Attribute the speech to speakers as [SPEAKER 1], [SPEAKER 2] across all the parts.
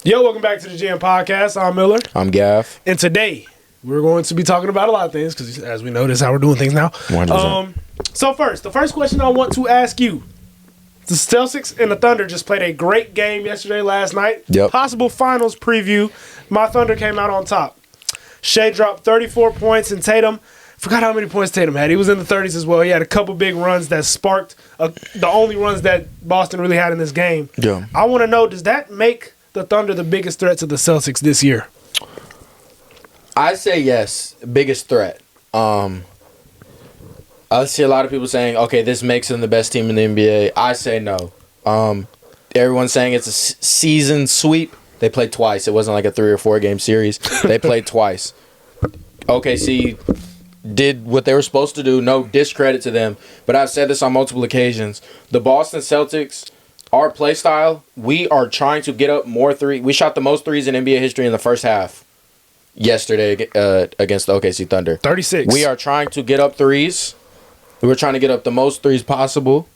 [SPEAKER 1] Yo, welcome back to the GM Podcast. I'm Miller.
[SPEAKER 2] I'm Gav.
[SPEAKER 1] And today, we're going to be talking about a lot of things because, as we know, this is how we're doing things now.
[SPEAKER 2] 100%.
[SPEAKER 1] The first question I want to ask you. The Celtics and the Thunder just played a great game last night.
[SPEAKER 2] Yep.
[SPEAKER 1] Possible finals preview. My Thunder came out on top. Shea dropped 34 points, and Tatum, forgot how many points Tatum had. He was in the 30s as well. He had a couple big runs that sparked the only runs that Boston really had in this game.
[SPEAKER 2] Yeah.
[SPEAKER 1] I want to know, does that make the Thunder the biggest threat to the Celtics this year?
[SPEAKER 2] I say yes, biggest threat. I see a lot of people saying, okay, this makes them the best team in the NBA. I say no. Everyone's saying it's a season sweep. They played twice. It wasn't like a 3 or 4 game series. They played twice. OKC did what they were supposed to do. No discredit to them. But I've said this on multiple occasions. The Boston Celtics, our play style, we are trying to get up more threes. We shot the most threes in NBA history in the first half yesterday against the OKC Thunder.
[SPEAKER 1] 36.
[SPEAKER 2] We are trying to get up threes. We were trying to get up the most threes possible.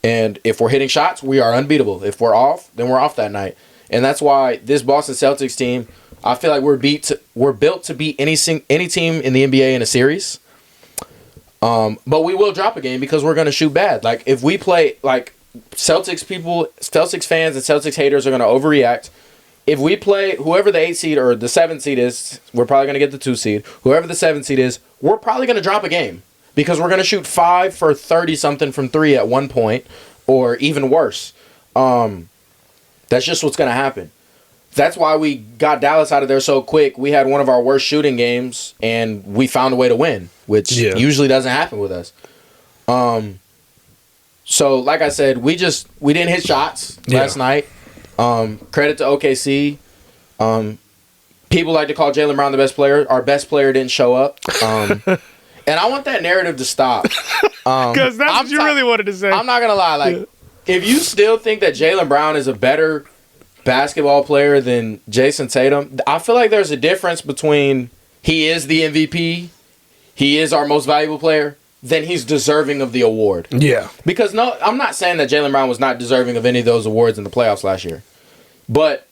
[SPEAKER 2] And if we're hitting shots, we are unbeatable. If we're off, then we're off that night. And that's why this Boston Celtics team, I feel like we're built to beat any team in the NBA in a series. But we will drop a game because we're going to shoot bad. Like, if we play, like, Celtics fans and Celtics haters are going to overreact. If we play whoever the 8 seed or the 7 seed is, we're probably going to get the 2 seed. Whoever the 7 seed is, we're probably going to drop a game because we're going to shoot 5 for 30-something from 3 at one point, or even worse. That's just what's going to happen. That's why we got Dallas out of there so quick. We had one of our worst shooting games, and we found a way to win, which usually doesn't happen with us. So, like I said, we didn't hit shots last night. Credit to OKC. People like to call Jaylen Brown the best player. Our best player didn't show up. And I want that narrative to stop.
[SPEAKER 1] Because that's what you really wanted to say.
[SPEAKER 2] I'm not going to lie. If you still think that Jaylen Brown is a better basketball player than Jason Tatum, I feel like there's a difference between he is the MVP, he is our most valuable player, then he's deserving of the award.
[SPEAKER 1] Yeah.
[SPEAKER 2] Because, no, I'm not saying that Jaylen Brown was not deserving of any of those awards in the playoffs last year. But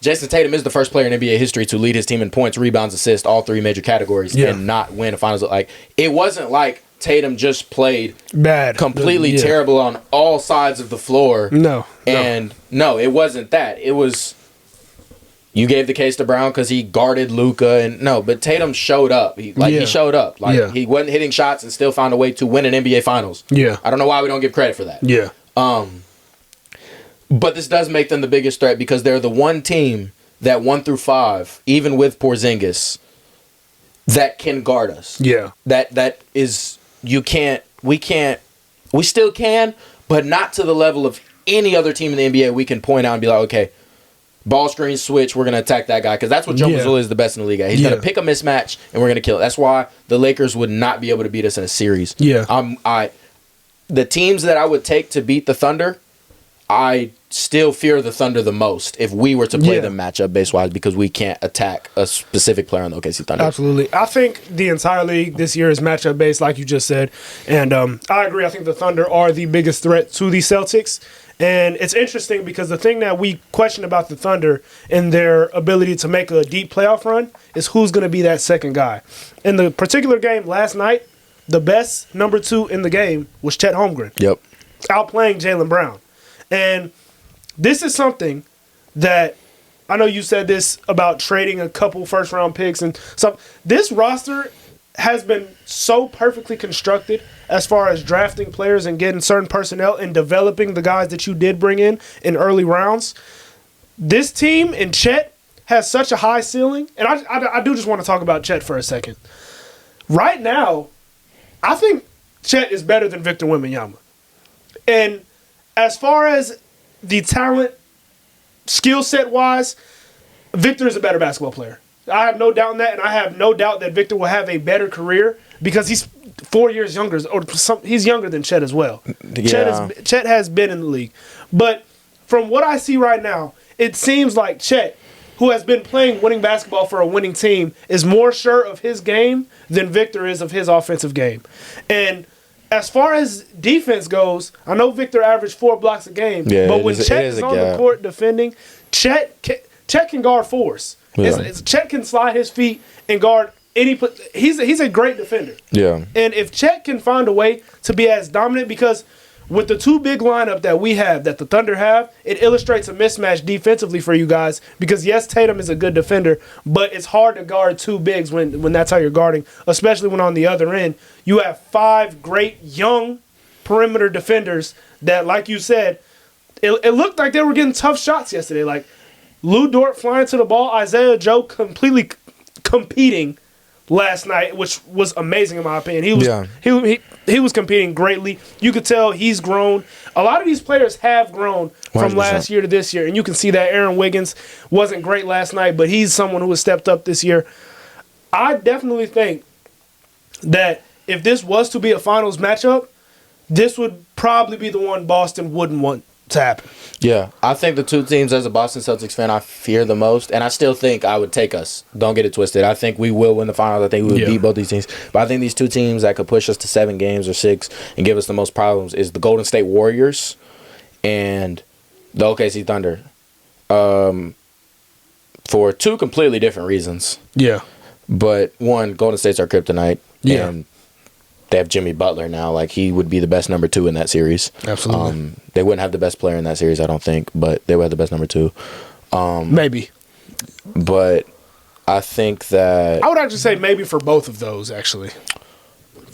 [SPEAKER 2] Jason Tatum is the first player in NBA history to lead his team in points, rebounds, assists, all 3 major categories, and not win a finals. Like, it wasn't like Tatum just played completely terrible on all sides of the floor.
[SPEAKER 1] No,
[SPEAKER 2] it wasn't that. It was, you gave the case to Brown because he guarded Luka, but Tatum showed up. He showed up. He wasn't hitting shots and still found a way to win an NBA Finals.
[SPEAKER 1] Yeah.
[SPEAKER 2] I don't know why we don't give credit for that.
[SPEAKER 1] Yeah.
[SPEAKER 2] But this does make them the biggest threat because they're the one team that 1 through 5, even with Porzingis, that can guard us.
[SPEAKER 1] Yeah.
[SPEAKER 2] That is, we still can, but not to the level of any other team in the NBA we can point out and be like, okay, ball screen switch, we're going to attack that guy. Because that's what Joe Mazzulla is the best in the league at. He's going to pick a mismatch, and we're going to kill it. That's why the Lakers would not be able to beat us in a series.
[SPEAKER 1] Yeah.
[SPEAKER 2] The teams that I would take to beat the Thunder, I still fear the Thunder the most if we were to play them matchup base-wise because we can't attack a specific player on the OKC Thunder.
[SPEAKER 1] Absolutely. I think the entire league this year is matchup based, like you just said. And I agree. I think the Thunder are the biggest threat to the Celtics. And it's interesting because the thing that we question about the Thunder and their ability to make a deep playoff run is who's going to be that second guy. In the particular game last night, the best number 2 in the game was Chet Holmgren.
[SPEAKER 2] Yep.
[SPEAKER 1] Outplaying Jaylen Brown. And this is something that I know you said this about trading a couple first-round picks and stuff. This roster has been so perfectly constructed as far as drafting players and getting certain personnel and developing the guys that you did bring in early rounds. This team and Chet has such a high ceiling. And I do just want to talk about Chet for a second. Right now, I think Chet is better than Victor Wembanyama. And as far as the talent, skill set wise, Victor is a better basketball player. I have no doubt in that, and I have no doubt that Victor will have a better career because he's 4 years younger, he's younger than Chet as well.
[SPEAKER 2] Yeah.
[SPEAKER 1] Chet has been in the league. But from what I see right now, it seems like Chet, who has been playing winning basketball for a winning team, is more sure of his game than Victor is of his offensive game. And as far as defense goes, I know Victor averaged 4 blocks a game, but when Chet is on the court defending, Chet Chet can guard fours.
[SPEAKER 2] Yeah.
[SPEAKER 1] Chet can slide his feet and guard any. He's a great defender.
[SPEAKER 2] Yeah.
[SPEAKER 1] And if Chet can find a way to be as dominant, because with the two big lineup that we have, that the Thunder have, it illustrates a mismatch defensively for you guys. Because yes, Tatum is a good defender, but it's hard to guard two bigs when that's how you're guarding, especially when on the other end you have 5 great young perimeter defenders that, like you said, it looked like they were getting tough shots yesterday. Like Lou Dort flying to the ball, Isaiah Joe completely competing last night, which was amazing in my opinion. He was competing greatly. You could tell he's grown. A lot of these players have grown from
[SPEAKER 2] 100%.
[SPEAKER 1] last year to this year, and you can see that Aaron Wiggins wasn't great last night, but he's someone who has stepped up this year. I definitely think that if this was to be a finals matchup, this would probably be the one Boston wouldn't want to happen.
[SPEAKER 2] Yeah, I think the two teams, as a Boston Celtics fan, I fear the most, and I still think I would take us. Don't get it twisted. I think we will win the finals. I think we would beat both these teams. But I think these two teams that could push us to 7 games or 6 and give us the most problems is the Golden State Warriors and the OKC Thunder. For 2 completely different reasons.
[SPEAKER 1] Yeah.
[SPEAKER 2] But one, Golden State's our kryptonite.
[SPEAKER 1] Yeah.
[SPEAKER 2] And they have Jimmy Butler now. Like, he would be the best number 2 in that series.
[SPEAKER 1] Absolutely.
[SPEAKER 2] They wouldn't have the best player in that series, I don't think, but they would have the best number 2.
[SPEAKER 1] Maybe.
[SPEAKER 2] But I think that...
[SPEAKER 1] I would actually say maybe for both of those, actually.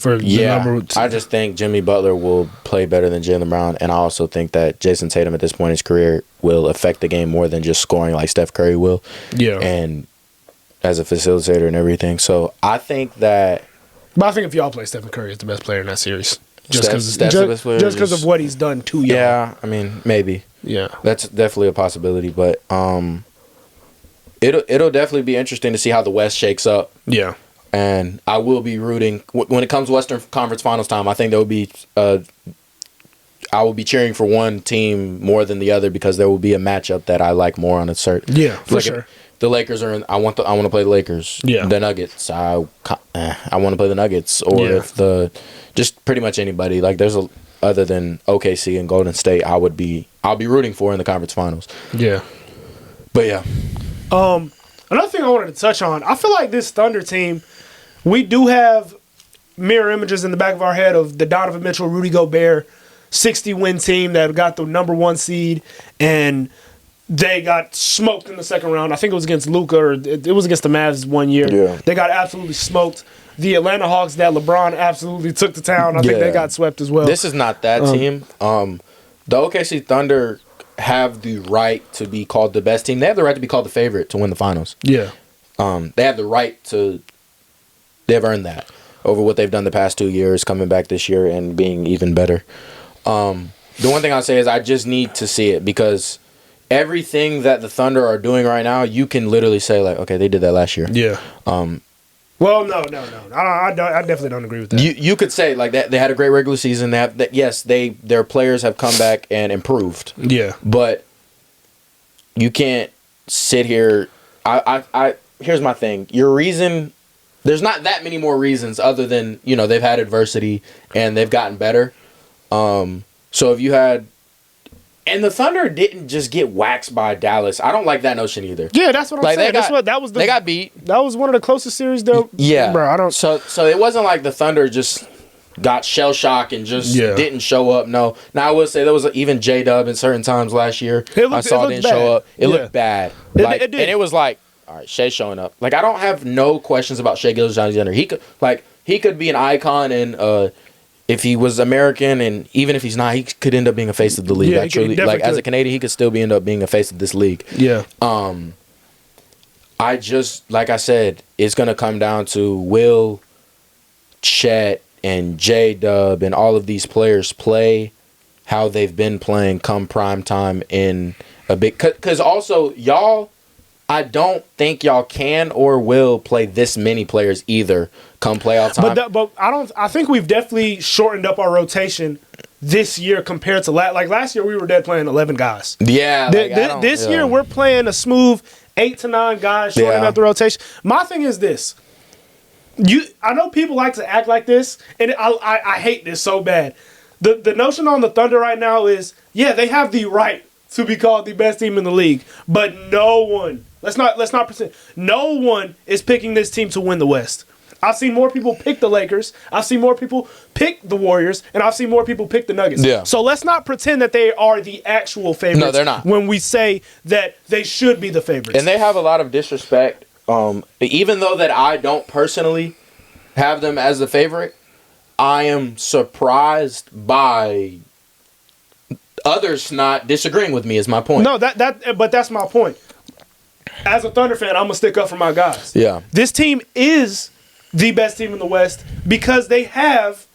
[SPEAKER 2] I just think Jimmy Butler will play better than Jaylen Brown, and I also think that Jason Tatum at this point in his career will affect the game more than just scoring like Steph Curry will.
[SPEAKER 1] Yeah.
[SPEAKER 2] And as a facilitator and everything. So I think that...
[SPEAKER 1] But I think if y'all play, Stephen Curry is the best player in that series.
[SPEAKER 2] Steph's the best player.
[SPEAKER 1] Just because of what he's done to y'all.
[SPEAKER 2] Yeah, I mean, maybe.
[SPEAKER 1] Yeah.
[SPEAKER 2] That's definitely a possibility, but it'll definitely be interesting to see how the West shakes up.
[SPEAKER 1] Yeah.
[SPEAKER 2] And I will be rooting when it comes to Western Conference Finals time. I think there will be I will be cheering for one team more than the other because there will be a matchup that I like more on a certain.
[SPEAKER 1] Yeah, for sure.
[SPEAKER 2] The Lakers are in. I want to play the Lakers.
[SPEAKER 1] Yeah.
[SPEAKER 2] The Nuggets. I want to play the Nuggets, or if just pretty much anybody. Like other than OKC and Golden State, I'll be rooting for in the conference finals.
[SPEAKER 1] Yeah.
[SPEAKER 2] But yeah.
[SPEAKER 1] Another thing I wanted to touch on, I feel like this Thunder team, we do have mirror images in the back of our head of the Donovan Mitchell, Rudy Gobert 60-win team that got the number 1 seed, and they got smoked in the second round. I think it was against Luka, or it was against the Mavs one year. Yeah. They got absolutely smoked. The Atlanta Hawks that LeBron absolutely took to town, I think they got swept as well.
[SPEAKER 2] This is not that team. The OKC Thunder have the right to be called the best team. They have the right to be called the favorite to win the finals.
[SPEAKER 1] Yeah.
[SPEAKER 2] They have the right to... They've earned that over what they've done the past 2 years, coming back this year and being even better. The one thing I'll say is I just need to see it because everything that the Thunder are doing right now, you can literally say, like, okay, they did that last year.
[SPEAKER 1] Yeah. Well, no. I definitely don't agree with that.
[SPEAKER 2] You could say, like, that they had a great regular season. Yes, their players have come back and improved. Yeah. But you can't sit here. Here's my thing. Your reason... There's not that many more reasons other than, they've had adversity and they've gotten better. So if you had... And the Thunder didn't just get waxed by Dallas. I don't like that notion either.
[SPEAKER 1] Yeah, that's what I'm saying.
[SPEAKER 2] They got beat.
[SPEAKER 1] That was one of the closest series, though.
[SPEAKER 2] Yeah.
[SPEAKER 1] Bro, I don't...
[SPEAKER 2] So it wasn't like the Thunder just got shell-shocked and just didn't show up. No. Now, I will say there was even J-Dub in certain times last year. I saw it didn't show up. It looked bad. It did. And it was like... All right, Shea showing up. Like, I don't have no questions about Shea Gilgeous-Alexander. He could be an icon, and if he was American, and even if he's not, he could end up being a face of the league. Yeah, as a Canadian, he could still end up being a face of this league. Yeah. I just, like I said, it's gonna come down to will Chet and J-Dub and all of these players play how they've been playing come prime time in a big. Because also y'all. I don't think y'all can or will play this many players either come playoff time.
[SPEAKER 1] But I think we've definitely shortened up our rotation this year compared to last year. We were dead playing 11 guys.
[SPEAKER 2] Yeah.
[SPEAKER 1] This year we're playing a smooth 8 to 9 guys, shortening up the rotation. My thing is this. I know people like to act like this, and I hate this so bad. The notion on the Thunder right now is, they have the right to be called the best team in the league, but no one Let's not pretend. No one is picking this team to win the West. I've seen more people pick the Lakers. I've seen more people pick the Warriors, and I've seen more people pick the Nuggets.
[SPEAKER 2] Yeah.
[SPEAKER 1] So let's not pretend that they are the actual favorites.
[SPEAKER 2] No, they're not.
[SPEAKER 1] When we say that they should be the favorites.
[SPEAKER 2] And they have a lot of disrespect. Even though that I don't personally have them as the favorite, I am surprised by others not disagreeing with me. Is my point?
[SPEAKER 1] No, but that's my point. As a Thunder fan, I'm gonna stick up for my guys.
[SPEAKER 2] Yeah.
[SPEAKER 1] This team is the best team in the West because they have.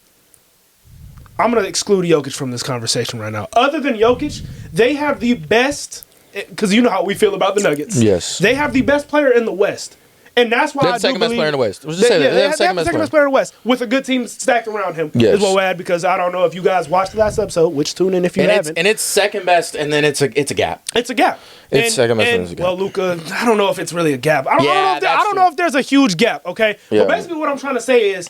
[SPEAKER 1] I'm gonna exclude Jokic from this conversation right now. Other than Jokic, they have the best. Because you know how we feel about the Nuggets.
[SPEAKER 2] Yes.
[SPEAKER 1] They have the best player in the West. And that's why
[SPEAKER 2] They're
[SPEAKER 1] I
[SPEAKER 2] the second best player in the West.
[SPEAKER 1] They have the second best player in the West with a good team stacked around him.
[SPEAKER 2] Yes.
[SPEAKER 1] Is what we'll add because I don't know if you guys watched the last episode, which tune in if you haven't.
[SPEAKER 2] And it's second best, and then it's a gap.
[SPEAKER 1] It's a gap.
[SPEAKER 2] It's second best, and it's a gap.
[SPEAKER 1] Well, Luka, I don't know if it's really a gap. I don't
[SPEAKER 2] true.
[SPEAKER 1] know if there's a huge gap. Okay,
[SPEAKER 2] Yeah.
[SPEAKER 1] but basically what I'm trying to say is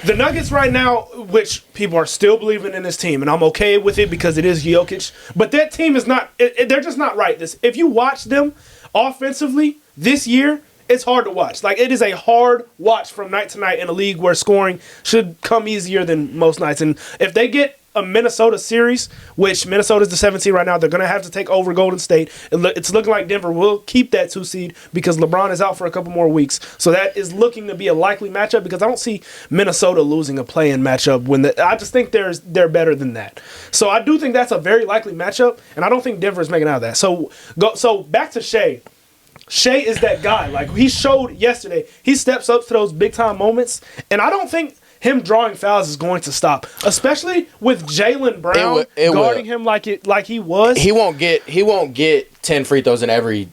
[SPEAKER 1] the Nuggets right now, which people are still believing in this team, and I'm okay with it because it is Jokic. But that team is not. They're just not right. If you watch them offensively this year. It's hard to watch. Like, it is a hard watch from night to night in a league where scoring should come easier than most nights. And if they get a Minnesota series, which Minnesota's the 7th seed right now, they're going to have to take over Golden State. It's looking like Denver will keep that 2 seed because LeBron is out for a couple more weeks. So that is looking to be a likely matchup because I don't see Minnesota losing a play-in matchup. I just think they're better than that. So I do think that's a very likely matchup, and I don't think Denver is making out of that. So back to Shea. Shea is that guy. Like, he showed yesterday, he steps up to those big-time moments, and I don't think him drawing fouls is going to stop, especially with Jaylen Brown guarding him like he was.
[SPEAKER 2] He won't get 10 free throws in every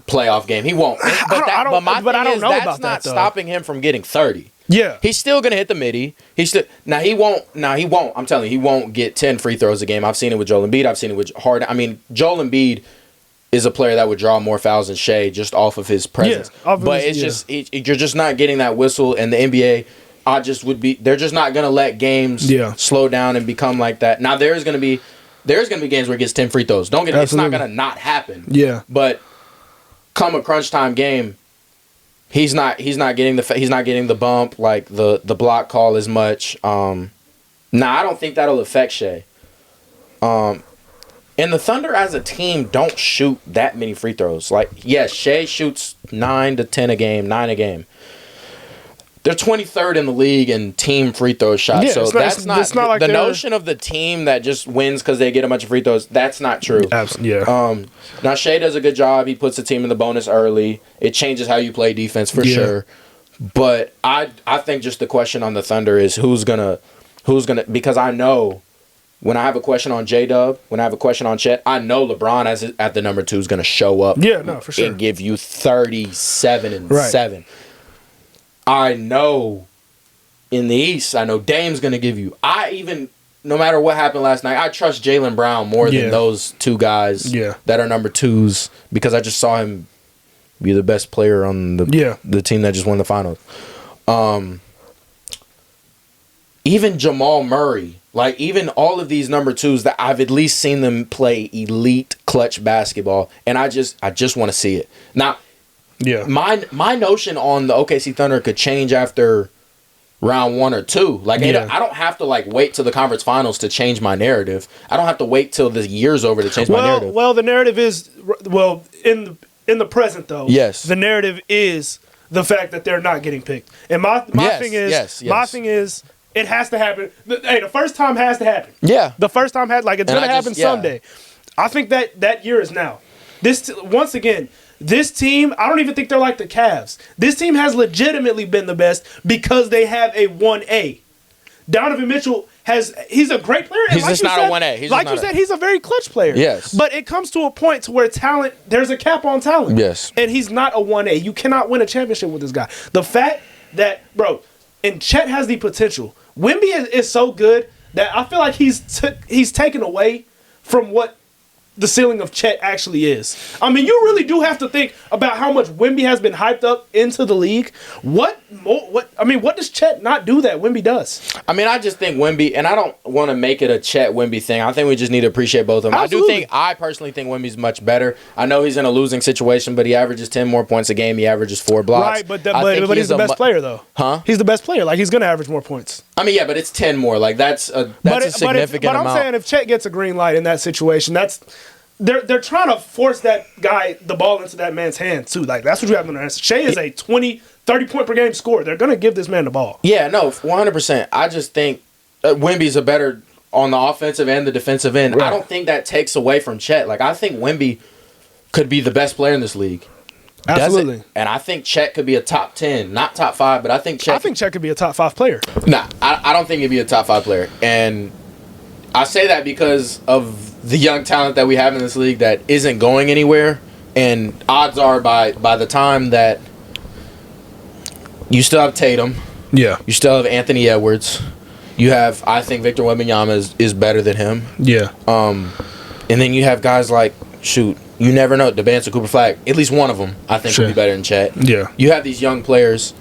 [SPEAKER 2] playoff game. He won't. But I don't know that's
[SPEAKER 1] about
[SPEAKER 2] not
[SPEAKER 1] that,
[SPEAKER 2] stopping him from getting 30.
[SPEAKER 1] Yeah.
[SPEAKER 2] He's still gonna hit the midi. He won't. I'm telling you, he won't get 10 free throws a game. I've seen it with Joel Embiid. I've seen it with Harden. I mean, Joel Embiid is a player that would draw more fouls than Shea just off of his presence.
[SPEAKER 1] Yeah,
[SPEAKER 2] but it's just you're just not getting that whistle, and the NBA, they're just not gonna let games slow down and become like that. Now there's gonna be games where he gets 10 free throws. Don't get it. It's not gonna not happen.
[SPEAKER 1] Yeah.
[SPEAKER 2] But come a crunch time game, he's not getting the bump, like the block call as much. I don't think that'll affect Shea. And the Thunder as a team don't shoot that many free throws. Like, yes, Shea shoots 9 to 10 a game, 9 a game. They're 23rd in the league in team free throw shots.
[SPEAKER 1] Yeah,
[SPEAKER 2] so
[SPEAKER 1] it's not like
[SPEAKER 2] the notion of the team that just wins because they get a bunch of free throws. That's not true.
[SPEAKER 1] Absolutely, yeah.
[SPEAKER 2] Now Shea does a good job. He puts the team in the bonus early. It changes how you play defense for sure. But I think just the question on the Thunder is who's gonna because I know. When I have a question on J-Dub, when I have a question on Chet, I know LeBron at the number 2 is going to show up.
[SPEAKER 1] Yeah, no, for sure.
[SPEAKER 2] And give you 37 and 7. I know in the East, I know Dame's going to give you. No matter what happened last night, I trust Jaylen Brown more than those 2 guys that are number 2s because I just saw him be the best player on the team that just won the finals. Even Jamal Murray. Like, even all of these number 2s that I've at least seen them play elite clutch basketball, and I just want to see it. Now, my notion on the OKC Thunder could change after round 1 or 2. Like, I don't have to, wait till the conference finals to change my narrative. I don't have to wait till the year's over to change my narrative.
[SPEAKER 1] Well, the narrative is, in the present, though, the narrative is the fact that they're not getting picked. And my thing is, it has to happen. The first time has to happen. Yeah. The first time it's going to happen someday. I think that year is now. Once again, this team, I don't even think they're like the Cavs. This team has legitimately been the best because they have a 1A. Donovan Mitchell he's a great player.
[SPEAKER 2] He's just not a 1A.
[SPEAKER 1] He's a very clutch player.
[SPEAKER 2] Yes.
[SPEAKER 1] But it comes to a point to where there's a cap on talent.
[SPEAKER 2] Yes.
[SPEAKER 1] And he's not a 1A. You cannot win a championship with this guy. The fact that, and Chet has the potential. Wemby is so good that I feel like he's taken away from what the ceiling of Chet actually is. I mean, you really do have to think about how much Wemby has been hyped up into the league. What does Chet not do that Wemby does?
[SPEAKER 2] I mean, I just think Wemby, and I don't want to make it a Chet Wemby thing. I think we just need to appreciate both of them.
[SPEAKER 1] Absolutely.
[SPEAKER 2] I personally think Wemby's much better. I know he's in a losing situation, but he averages 10 more points a game. He averages 4 blocks.
[SPEAKER 1] Right, but he's the best player though.
[SPEAKER 2] Huh?
[SPEAKER 1] He's the best player. Like, he's going to average more points.
[SPEAKER 2] I mean, yeah, but it's 10 more. Like, that's a significant amount.
[SPEAKER 1] But I'm saying if Chet gets a green light in that situation, they're trying to force the ball into that man's hands too. Like, that's what you have to understand. Shea is a 20, 30 point per game scorer. They're going to give this man the ball.
[SPEAKER 2] Yeah, no, 100%. I just think Wemby's a better on the offensive and the defensive end. Right. I don't think that takes away from Chet. Like, I think Wemby could be the best player in this league.
[SPEAKER 1] Absolutely.
[SPEAKER 2] And I think Chet could be a top 10, not top 5, but I think Chet
[SPEAKER 1] could be a top 5 player.
[SPEAKER 2] Nah, I don't think he'd be a top 5 player. And I say that because of the young talent that we have in this league that isn't going anywhere. And odds are by the time that you still have Tatum.
[SPEAKER 1] Yeah.
[SPEAKER 2] You still have Anthony Edwards. You have, I think Victor Wembanyama is better than him.
[SPEAKER 1] Yeah.
[SPEAKER 2] And then you have guys like, you never know, DeBance or Cooper Flag. At least one of them, I think, would be better than Chet.
[SPEAKER 1] Yeah.
[SPEAKER 2] You have these young players,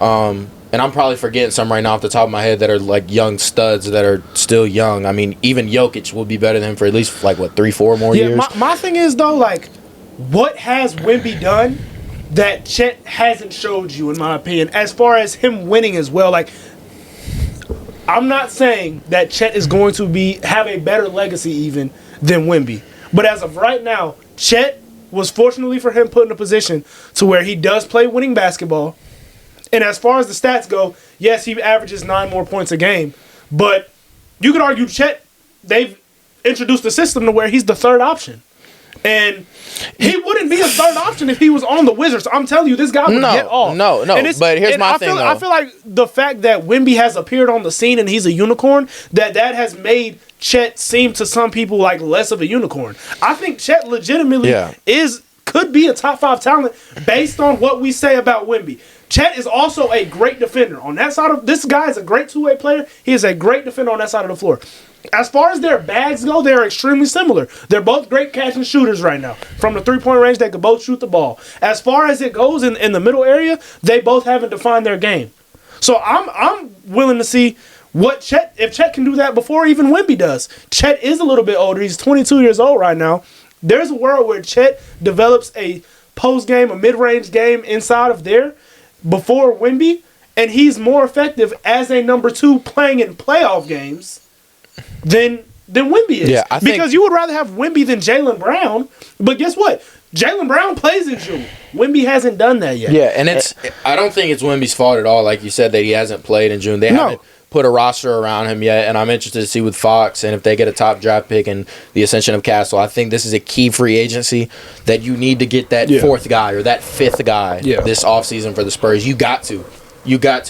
[SPEAKER 2] and I'm probably forgetting some right now off the top of my head that are like young studs that are still young. I mean, even Jokic will be better than him for at least 3-4 more years.
[SPEAKER 1] My thing is though, like, what has Wemby done that Chet hasn't showed you, in my opinion, as far as him winning as well? Like, I'm not saying that Chet is going to have a better legacy even than Wemby, but as of right now, Chet was, fortunately for him, put in a position to where he does play winning basketball. And as far as the stats go, yes, he averages 9 more points a game. But you could argue Chet, they've introduced a system to where he's the third option. And he wouldn't be a third option if he was on the Wizards. I'm telling you, this guy would get off.
[SPEAKER 2] No. But here's my thing, though.
[SPEAKER 1] I feel like the fact that Wemby has appeared on the scene and he's a unicorn, that has made Chet seem to some people like less of a unicorn. I think Chet legitimately could be a top 5 talent based on what we say about Wemby. Chet is also a great defender. On that side of this guy is a great two-way player. He is a great defender on that side of the floor. As far as their bags go, they're extremely similar. They're both great catch and shooters right now. From the three-point range, they could both shoot the ball. As far as it goes in the middle area, they both haven't defined their game. So I'm willing to see if Chet can do that before even Wemby does. Chet is a little bit older. He's 22 years old right now. There's a world where Chet develops a post-game, a mid-range game inside of there before Wemby, and he's more effective as a number 2 playing in playoff games than Wemby is.
[SPEAKER 2] Yeah,
[SPEAKER 1] because you would rather have Wemby than Jaylen Brown, but guess what? Jaylen Brown plays in June. Wemby hasn't done that yet.
[SPEAKER 2] Yeah, and I don't think it's Wemby's fault at all, like you said, that he hasn't played in June. They haven't put a roster around him yet, and I'm interested to see with Fox and if they get a top draft pick and the ascension of Castle. I think this is a key free agency that you need to get that 4th guy or that 5th guy this offseason for the Spurs. You got to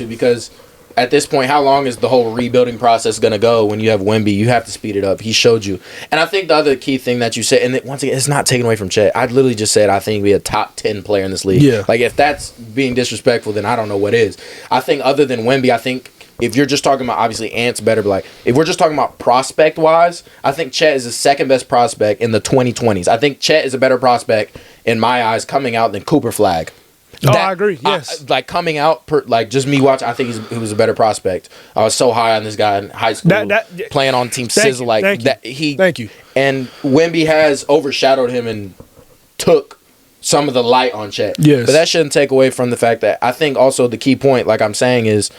[SPEAKER 2] because at this point, how long is the whole rebuilding process going to go when you have Wemby? You have to speed it up. He showed you. And I think the other key thing that you said, and once again, it's not taken away from Chet. I literally just said I think he'd be a top 10 player in this league.
[SPEAKER 1] Yeah.
[SPEAKER 2] Like, if that's being disrespectful, then I don't know what is. I think other than Wemby, I think if you're just talking about, obviously, Ant's better, but if we're just talking about prospect-wise, I think Chet is the second best prospect in the 2020s. I think Chet is a better prospect, in my eyes, coming out than Cooper Flag.
[SPEAKER 1] I agree, yes.
[SPEAKER 2] Coming out, just me watching, I think he was a better prospect. I was so high on this guy in high school, playing on Team Sizzle. Thank you. And Wemby has overshadowed him and took some of the light on Chet.
[SPEAKER 1] Yes.
[SPEAKER 2] But that shouldn't take away from the fact that I think also the key point, like I'm saying, is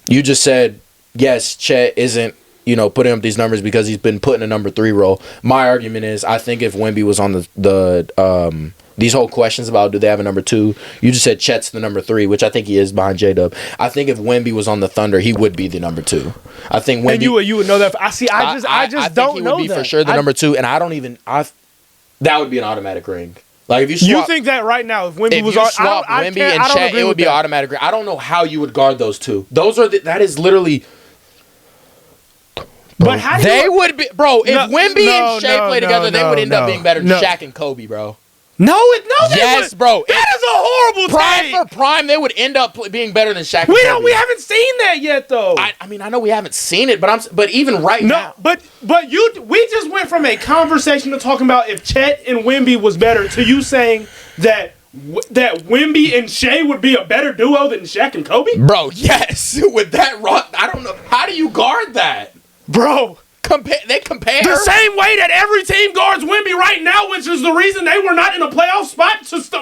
[SPEAKER 2] you just said, yes, Chet isn't, putting up these numbers because he's been put in a number 3 role. My argument is I think if Wemby was on the these whole questions about do they have a number 2, you just said Chet's the number 3, which I think he is behind J-Dub. I think if Wemby was on the Thunder, he would be the number 2. I think Wemby...
[SPEAKER 1] And you would know that. I just don't know that.
[SPEAKER 2] I think he would be for sure the number 2, and I don't even... that would be an automatic ring. Like, if you swap...
[SPEAKER 1] You think that right now, if Wemby was...
[SPEAKER 2] If you swap Wemby and Chet, it would be an automatic ring. I don't know how you would guard those two. That is literally... But how do they would be... Bro, if Wemby and Shea play together, they would end up being better than Shaq and Kobe, bro.
[SPEAKER 1] Yes,
[SPEAKER 2] bro.
[SPEAKER 1] That is a horrible
[SPEAKER 2] prime
[SPEAKER 1] take.
[SPEAKER 2] for prime, they would end up being better than Shaq.
[SPEAKER 1] We haven't seen that yet, though.
[SPEAKER 2] I mean, I know we haven't seen it, but even right now.
[SPEAKER 1] But we just went from a conversation to talking about if Chet and Wemby was better to you saying that Wemby and Shea would be a better duo than Shaq and Kobe?
[SPEAKER 2] Bro, yes. With that I don't know. How do you guard that?
[SPEAKER 1] Bro.
[SPEAKER 2] They compare
[SPEAKER 1] the same way that every team guards Wemby right now, which is the reason they were not in a playoff spot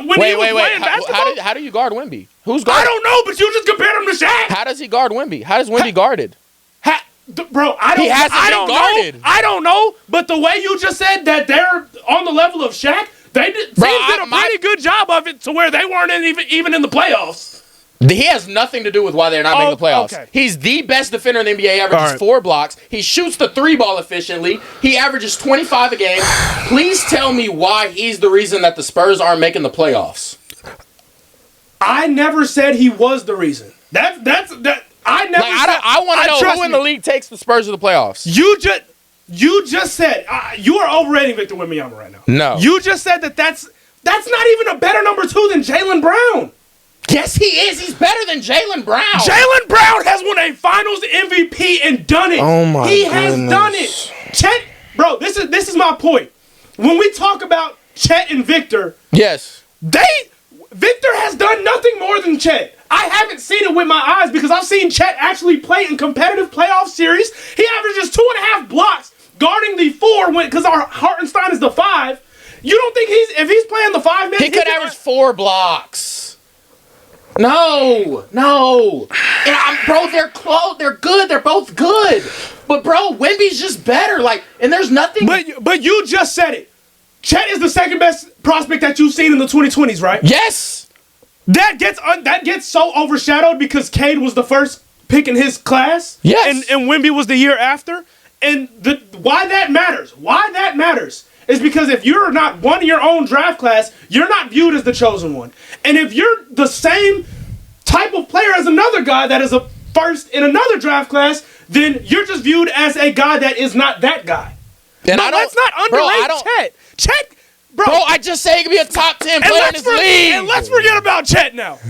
[SPEAKER 1] when he was playing basketball.
[SPEAKER 2] How do you guard Wemby? Who's guarding?
[SPEAKER 1] I don't know, but you just compared him to Shaq.
[SPEAKER 2] How does he guard Wemby? How does Wemby guarded?
[SPEAKER 1] Bro, I don't know, but the way you just said that they're on the level of Shaq, they did a pretty good job of it to where they weren't even in the playoffs.
[SPEAKER 2] He has nothing to do with why they're not making the playoffs.
[SPEAKER 1] Okay.
[SPEAKER 2] He's the best defender in the NBA, averages 4 blocks. He shoots the 3-ball efficiently. He averages 25 a game. Please tell me why he's the reason that the Spurs aren't making the playoffs.
[SPEAKER 1] I never said he was the reason. I
[SPEAKER 2] want to know who in the league takes the Spurs to the playoffs.
[SPEAKER 1] You just said you are overrating Victor Wembanyama right now.
[SPEAKER 2] No.
[SPEAKER 1] You just said that's not even a better number 2 than Jaylen Brown.
[SPEAKER 2] Yes, he is. He's better than Jaylen Brown.
[SPEAKER 1] Jaylen Brown has won a Finals MVP and done it.
[SPEAKER 2] Oh my
[SPEAKER 1] He
[SPEAKER 2] goodness.
[SPEAKER 1] has done it. Chet, bro, this is my point. When we talk about Chet and Victor,
[SPEAKER 2] yes,
[SPEAKER 1] Victor has done nothing more than Chet. I haven't seen it with my eyes because I've seen Chet actually play in competitive playoff series. He averages 2.5 blocks guarding the 4 because our Hartenstein is the 5. You don't think if he's playing the 5 man,
[SPEAKER 2] he could average 4 blocks. No. Bro, they're close. They're good. They're both good. But, bro, Wemby's just better. And there's nothing.
[SPEAKER 1] But you just said it. Chet is the second best prospect that you've seen in the 2020s, right?
[SPEAKER 2] Yes.
[SPEAKER 1] That gets so overshadowed because Cade was the first pick in his class.
[SPEAKER 2] Yes.
[SPEAKER 1] And Wemby was the year after. And why that matters is because if you're not one of your own draft class, you're not viewed as the chosen one. And if you're the same type of player as another guy that is a first in another draft class, then you're just viewed as a guy that is not that guy.
[SPEAKER 2] And
[SPEAKER 1] let's not underrate Chet. Chet, bro.
[SPEAKER 2] I just say he could be a top 10 player in this league.
[SPEAKER 1] And let's forget about Chet now.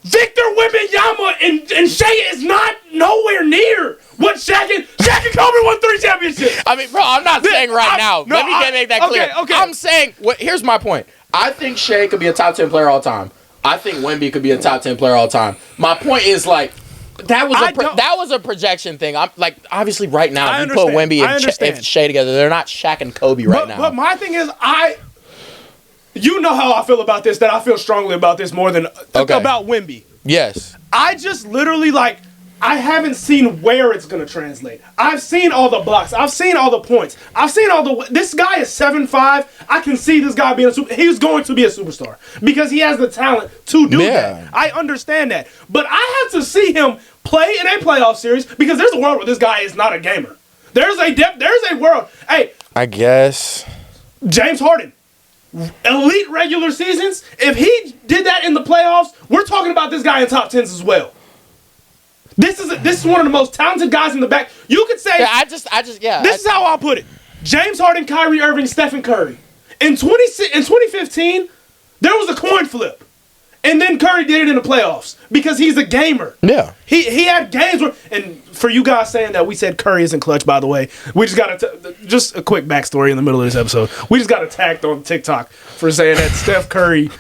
[SPEAKER 1] Victor Wembanyama and Shea is not nowhere near what Shaq and Kobe won 3 championships.
[SPEAKER 2] I mean, bro, I'm not saying now. Let me make that clear.
[SPEAKER 1] Okay.
[SPEAKER 2] I'm saying, here's my point. I think Shea could be a top 10 player all time. I think Wemby could be a top 10 player all time. My point is, that was a projection thing. I'm obviously right now, if you put Wemby and Shea together, they're not Shaq and Kobe right now.
[SPEAKER 1] But my thing is, you know how I feel about this, that I feel strongly about this more than about Wemby.
[SPEAKER 2] Yes.
[SPEAKER 1] I just literally, I haven't seen where it's going to translate. I've seen all the blocks. I've seen all the points. I've seen this guy is 7'5". I can see this guy being he's going to be a superstar because he has the talent to do that. I understand that. But I have to see him play in a playoff series because there's a world where this guy is not a gamer. There's a world. Hey.
[SPEAKER 2] I guess.
[SPEAKER 1] James Harden. Elite regular seasons. If he did that in the playoffs, we're talking about this guy in top 10s as well. This is one of the most talented guys in the back. You could say. This is how I'll put it. James Harden, Kyrie Irving, Stephen Curry. In 2015, there was a coin flip. And then Curry did it in the playoffs because he's a gamer.
[SPEAKER 2] Yeah.
[SPEAKER 1] He had games where, and for you guys saying that we said Curry isn't clutch, by the way, we just got just a quick backstory in the middle of this episode. We just got attacked on TikTok for saying that Steph Curry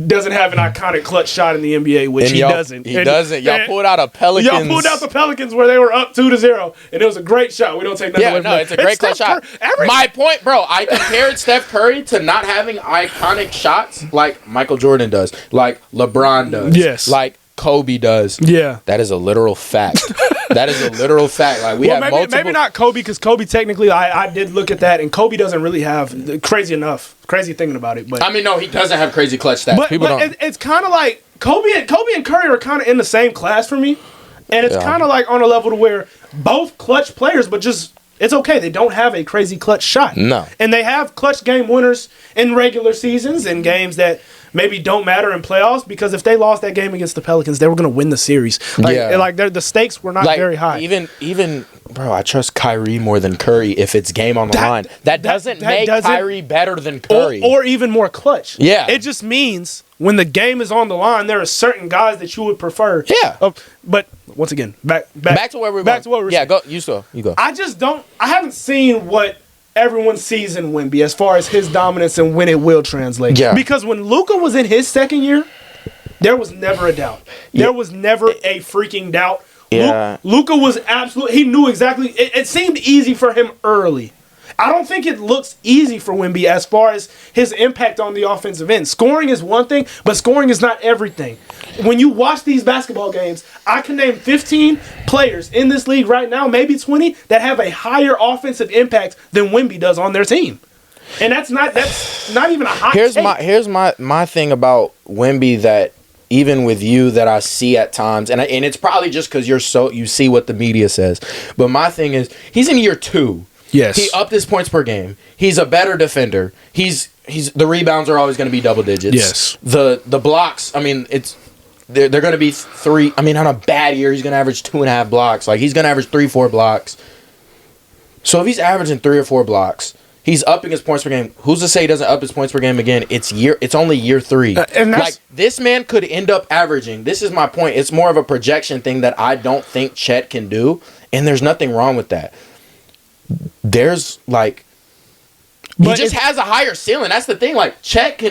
[SPEAKER 1] doesn't have an iconic clutch shot in the NBA, which he doesn't.
[SPEAKER 2] He doesn't. Y'all pulled out the
[SPEAKER 1] Pelicans where they were up 2-0, and it was a great shot. We don't take that away from
[SPEAKER 2] it's a great clutch shot. My point, bro, I compared Steph Curry to not having iconic shots like Michael Jordan does, like LeBron does, like Kobe does.
[SPEAKER 1] Yeah.
[SPEAKER 2] That is a literal fact. That is a literal fact. We have multiple.
[SPEAKER 1] Maybe not Kobe, because Kobe technically, I did look at that, and Kobe doesn't really have crazy thinking about it. But
[SPEAKER 2] I mean, no, he doesn't have crazy clutch stats. People don't.
[SPEAKER 1] It's kind of like Kobe and Curry are kind of in the same class for me, and it's kind of like on a level to where both clutch players, but just it's okay. They don't have a crazy clutch shot.
[SPEAKER 2] No, and
[SPEAKER 1] they have clutch game winners in regular seasons and games that maybe don't matter in playoffs, because if they lost that game against the Pelicans, they were going to win the series. The stakes were not very high.
[SPEAKER 2] Even bro, I trust Kyrie more than Curry if it's game on the line. That doesn't make Kyrie better than Curry.
[SPEAKER 1] Or even more clutch.
[SPEAKER 2] Yeah.
[SPEAKER 1] It just means when the game is on the line, there are certain guys that you would prefer.
[SPEAKER 2] Yeah.
[SPEAKER 1] But once again, back
[SPEAKER 2] to where we're
[SPEAKER 1] back to what we're
[SPEAKER 2] saying. You go.
[SPEAKER 1] I haven't seen what everyone sees in Wemby as far as his dominance and when it will translate.
[SPEAKER 2] Yeah.
[SPEAKER 1] Because when Luka was in his second year, there was never a doubt. There was never a freaking doubt.
[SPEAKER 2] Yeah.
[SPEAKER 1] Luka was absolutely, he knew exactly, it seemed easy for him early. I don't think it looks easy for Wemby as far as his impact on the offensive end. Scoring is one thing, but scoring is not everything. When you watch these basketball games, I can name 15 players in this league right now, maybe 20, that have a higher offensive impact than Wemby does on their team. And that's not even a hot take.
[SPEAKER 2] Here's my thing about Wemby that even with you that I see at times, and it's probably just because you see what the media says. But my thing is, he's in year 2.
[SPEAKER 1] Yes.
[SPEAKER 2] He upped his points per game. He's a better defender. The rebounds are always going to be double digits.
[SPEAKER 1] Yes.
[SPEAKER 2] The blocks, I mean, they're going to be 3. I mean, on a bad year, he's going to average 2.5 blocks. Like, he's going to average 3-4 blocks. So if he's averaging 3 or 4 blocks, he's upping his points per game. Who's to say he doesn't up his points per game again? It's only year 3.
[SPEAKER 1] And
[SPEAKER 2] like, this man could end up averaging. This is my point. It's more of a projection thing that I don't think Chet can do, and there's nothing wrong with that. There's like, he just has a higher ceiling. That's the thing. Like, Chet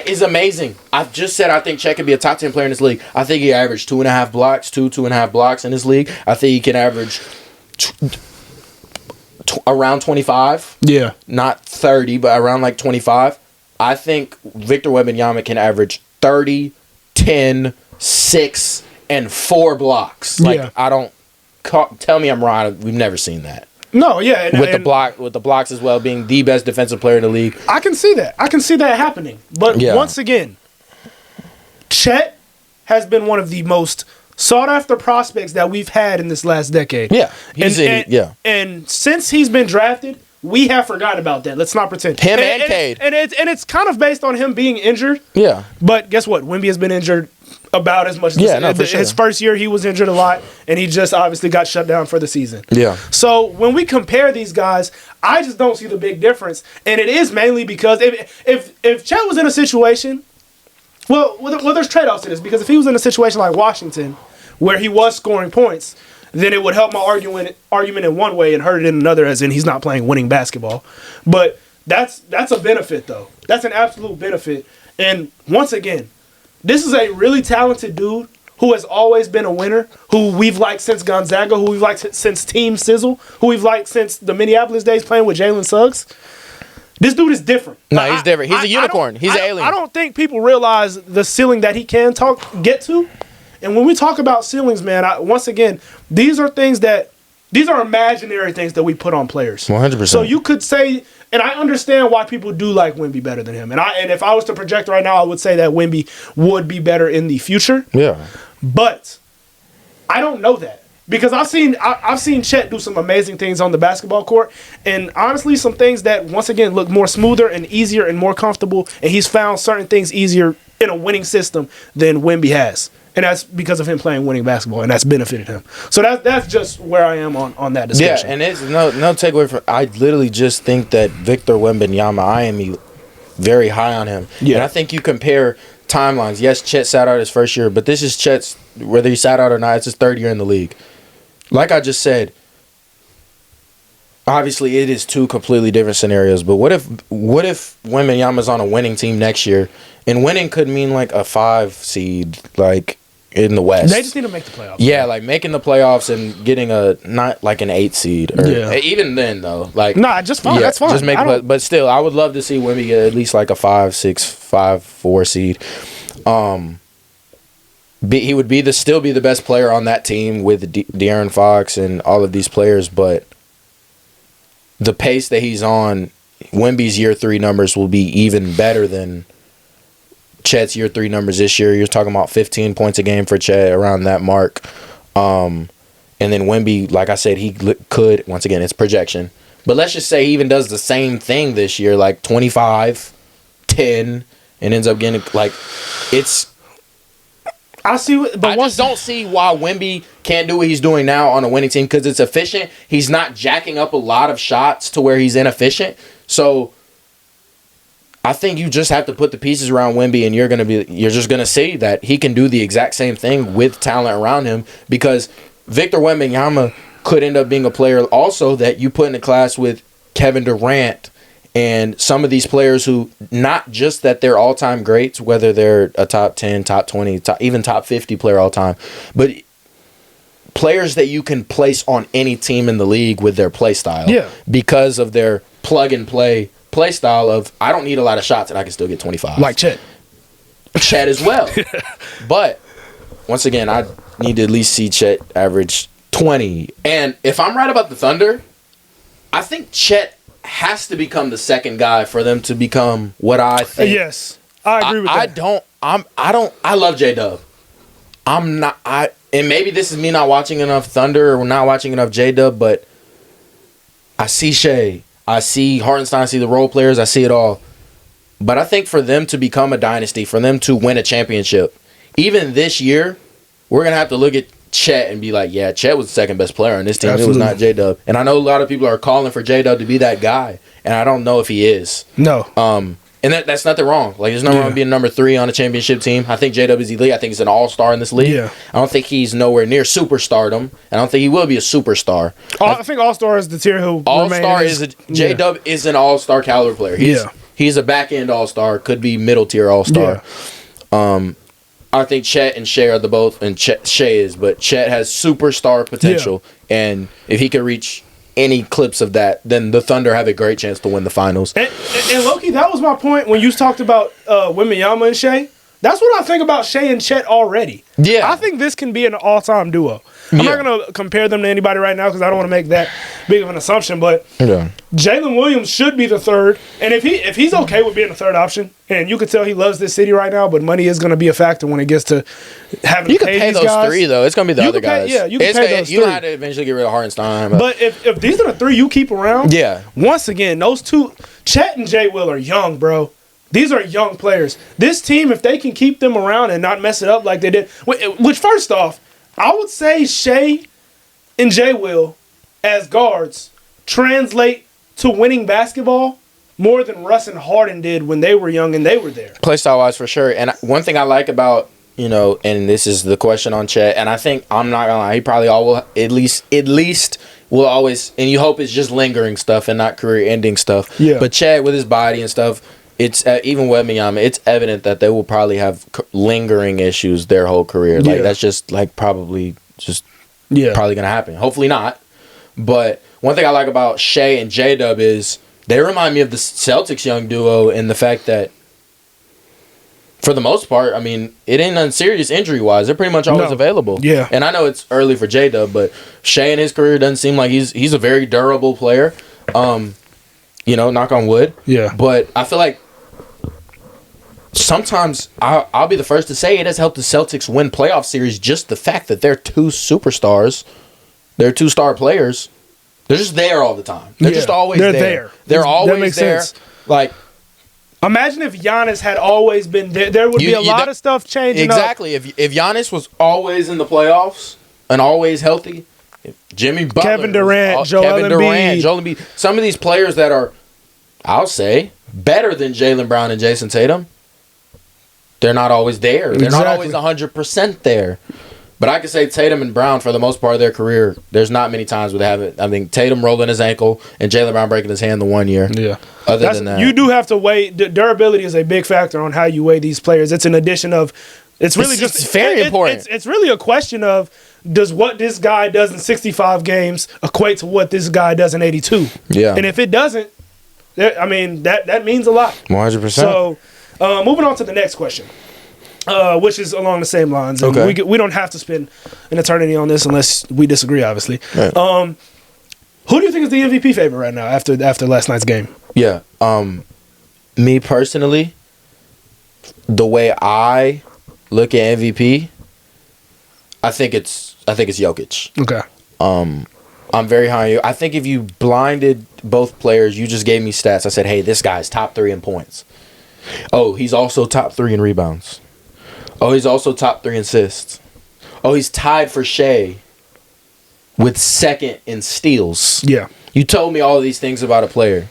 [SPEAKER 2] is amazing. I've just said I think Chet could be a top 10 player in this league. I think he averaged 2.5 blocks, 2.5 blocks in this league. I think he can average around 25.
[SPEAKER 1] Yeah.
[SPEAKER 2] Not 30, but around like 25. I think Victor Wembanyama can average 30, 10, 6, and 4 blocks. Like,
[SPEAKER 1] yeah.
[SPEAKER 2] I don't tell me I'm wrong. We've never seen that.
[SPEAKER 1] No, yeah,
[SPEAKER 2] with the blocks as well, being the best defensive player in the league.
[SPEAKER 1] I can see that. I can see that happening. But once again, Chet has been one of the most sought after prospects that we've had in this last decade.
[SPEAKER 2] Yeah,
[SPEAKER 1] and since he's been drafted, we have forgotten about that. Let's not pretend.
[SPEAKER 2] Him and Cade,
[SPEAKER 1] and it's kind of based on him being injured.
[SPEAKER 2] Yeah,
[SPEAKER 1] but guess what? Wemby has been injured about as much as
[SPEAKER 2] for sure.
[SPEAKER 1] His first year he was injured a lot, and he just obviously got shut down for the season.
[SPEAKER 2] Yeah.
[SPEAKER 1] So when we compare these guys, I just don't see the big difference, and it is mainly because if Chet was in a situation, well, there's trade-offs to this, because if he was in a situation like Washington where he was scoring points, then it would help my argument in one way and hurt it in another, as in he's not playing winning basketball. But that's a benefit, though. That's an absolute benefit. And once again, this is a really talented dude who has always been a winner, who we've liked since Gonzaga, who we've liked since Team Sizzle, who we've liked since the Minneapolis days playing with Jalen Suggs. This dude is different.
[SPEAKER 2] No, he's different. He's a unicorn. He's an alien.
[SPEAKER 1] I don't think people realize the ceiling that he can get to. And when we talk about ceilings, man, once again, these are imaginary things that we put on players.
[SPEAKER 2] 100%.
[SPEAKER 1] So you could say, and I understand why people do like Wemby better than him. And if I was to project right now, I would say that Wemby would be better in the future.
[SPEAKER 2] Yeah.
[SPEAKER 1] But I don't know that, because I've seen Chet do some amazing things on the basketball court, and honestly, some things that once again look more smoother and easier and more comfortable. And he's found certain things easier in a winning system than Wemby has. And that's because of him playing winning basketball, and that's benefited him. So that's just where I am on that discussion.
[SPEAKER 2] Yeah, and it's no takeaway from. I literally just think that Victor Wembanyama, I am very high on him. Yeah. And I think you compare timelines. Yes, Chet sat out his first year, but this is Chet's, whether he sat out or not, it's his 3rd year in the league. Like I just said, obviously it is 2 completely different scenarios, but what if Wembanyama's on a winning team next year, and winning could mean like a 5 seed, like, in the West.
[SPEAKER 1] They just need to make the playoffs.
[SPEAKER 2] Yeah, like making the playoffs and getting not like an 8 seed. Or, even then, though. Like,
[SPEAKER 1] nah, just fine. That's fine.
[SPEAKER 2] Just make but still, I would love to see Wemby get at least like a 5, 6, 5, 4 seed. He would still be the best player on that team with De'Aaron Fox and all of these players, but the pace that he's on, Wemby's year 3 numbers will be even better than Chet's year 3 numbers this year. You're talking about 15 points a game for Chet, around that mark. And then Wemby, like I said, he could, once again, it's projection. But let's just say he even does the same thing this year, like 25, 10, and ends up getting, like, it's... I just don't see why Wemby can't do what he's doing now on a winning team, because it's efficient. He's not jacking up a lot of shots to where he's inefficient. So... I think you just have to put the pieces around Wemby, and you're just gonna see that he can do the exact same thing with talent around him, because Victor Wembanyama could end up being a player also that you put in a class with Kevin Durant and some of these players who, not just that they're all-time greats, whether they're a top 10, top 20, even top 50 player all time, but players that you can place on any team in the league with their play style.
[SPEAKER 1] Yeah.
[SPEAKER 2] Because of their plug-and-play style of, I don't need a lot of shots and I can still get 25.
[SPEAKER 1] Like Chet.
[SPEAKER 2] Chet as well. But, once again, I need to at least see Chet average 20. And if I'm right about the Thunder, I think Chet has to become the second guy for them to become what I think.
[SPEAKER 1] Yes, I agree with that.
[SPEAKER 2] I love J-Dub. And maybe this is me not watching enough Thunder or not watching enough J-Dub, but I see Shea, I see Hartenstein, I see the role players, I see it all. But I think for them to become a dynasty, for them to win a championship, even this year, we're going to have to look at Chet and be like, yeah, Chet was the second best player on this team. Absolutely. It was not J-Dub. And I know a lot of people are calling for J-Dub to be that guy, and I don't know if he is.
[SPEAKER 1] No.
[SPEAKER 2] And that's nothing wrong. Like, there's nothing wrong with being number 3 on a championship team. I think J-Dub is elite. I think he's an all-star in this league.
[SPEAKER 1] Yeah.
[SPEAKER 2] I don't think he's nowhere near superstardom, and I don't think he will be a superstar.
[SPEAKER 1] I think all-star is the tier he'll
[SPEAKER 2] all-star J-Dub is an all-star caliber player. He's a back-end all-star, could be middle-tier all-star. Yeah. I think Chet and Shea are the both, and Shea is, but Chet has superstar potential, and if he could reach any clips of that, then the Thunder have a great chance to win the finals.
[SPEAKER 1] And Loki, that was my point when you talked about Wembanyama and Shea. That's what I think about Shea and Chet already. Yeah. I think this can be an all-time duo. I'm not going to compare them to anybody right now because I don't want to make that big of an assumption, but Jalen Williams should be the third. And if he's okay with being the third option, and you can tell he loves this city right now, but money is going to be a factor when it gets to having to pay these guys. You can pay those 3,
[SPEAKER 2] though. It's going to be the other guys.
[SPEAKER 1] Yeah, you can pay those 3.
[SPEAKER 2] You have to eventually get rid of Hartenstein.
[SPEAKER 1] But if these are the 3 you keep around, once again, those 2, Chet and Jay Will are young, bro. These are young players. This team, if they can keep them around and not mess it up like they did, which first off, I would say Shea and Jay Will as guards translate to winning basketball more than Russ and Harden did when they were young and they were there.
[SPEAKER 2] Play style wise, for sure. And one thing I like about, and this is the question on Chet, and I think, I'm not gonna lie, he probably will at least will always, and you hope it's just lingering stuff and not career ending stuff. Yeah. But Chet with his body and stuff, it's even Wembanyama, it's evident that they will probably have lingering issues their whole career. Like that's just probably going to happen. Hopefully not. But one thing I like about Shea and J-Dub is they remind me of the Celtics young duo in the fact that, for the most part, I mean, it ain't nothing serious injury-wise. They're pretty much always available. Yeah. And I know it's early for J-Dub, but Shea in his career doesn't seem like he's a very durable player. Knock on wood. Yeah. But I feel like sometimes I'll be the first to say it has helped the Celtics win playoff series. Just the fact that they're 2 superstars, they're 2-star players. They're just there all the time. They're just always there. They're always there. Sense. Like,
[SPEAKER 1] imagine if Giannis had always been there. There would be a lot of stuff changing.
[SPEAKER 2] Exactly. If Giannis was always in the playoffs and always healthy, Jimmy Butler,
[SPEAKER 1] Kevin Durant, Joel Embiid,
[SPEAKER 2] some of these players that are, I'll say, better than Jaylen Brown and Jason Tatum, they're not always there. They're not always 100% there. But I can say Tatum and Brown, for the most part of their career, there's not many times where they haven't. I mean, Tatum rolling his ankle and Jaylen Brown breaking his hand the 1 year. Yeah. Other than that,
[SPEAKER 1] you do have to weigh. Durability is a big factor on how you weigh these players. It's an addition of. It's really it's very important. It's really a question of, does what this guy does in 65 games equate to what this guy does in 82? Yeah. And if it doesn't, I mean, that means a lot.
[SPEAKER 2] 100%.
[SPEAKER 1] So, moving on to the next question, which is along the same lines. And we don't have to spend an eternity on this unless we disagree, obviously. Right. Who do you think is the MVP favorite right now after last night's game?
[SPEAKER 2] Yeah. Me personally, the way I look at MVP, I think it's Jokic. Okay. I'm very high on you. I think if you blinded both players, you just gave me stats. I said, hey, this guy's top 3 in points. Oh, he's also top 3 in rebounds. Oh, he's also top 3 in assists. Oh, he's tied for Shea with second in steals. Yeah. You told me all of these things about a player.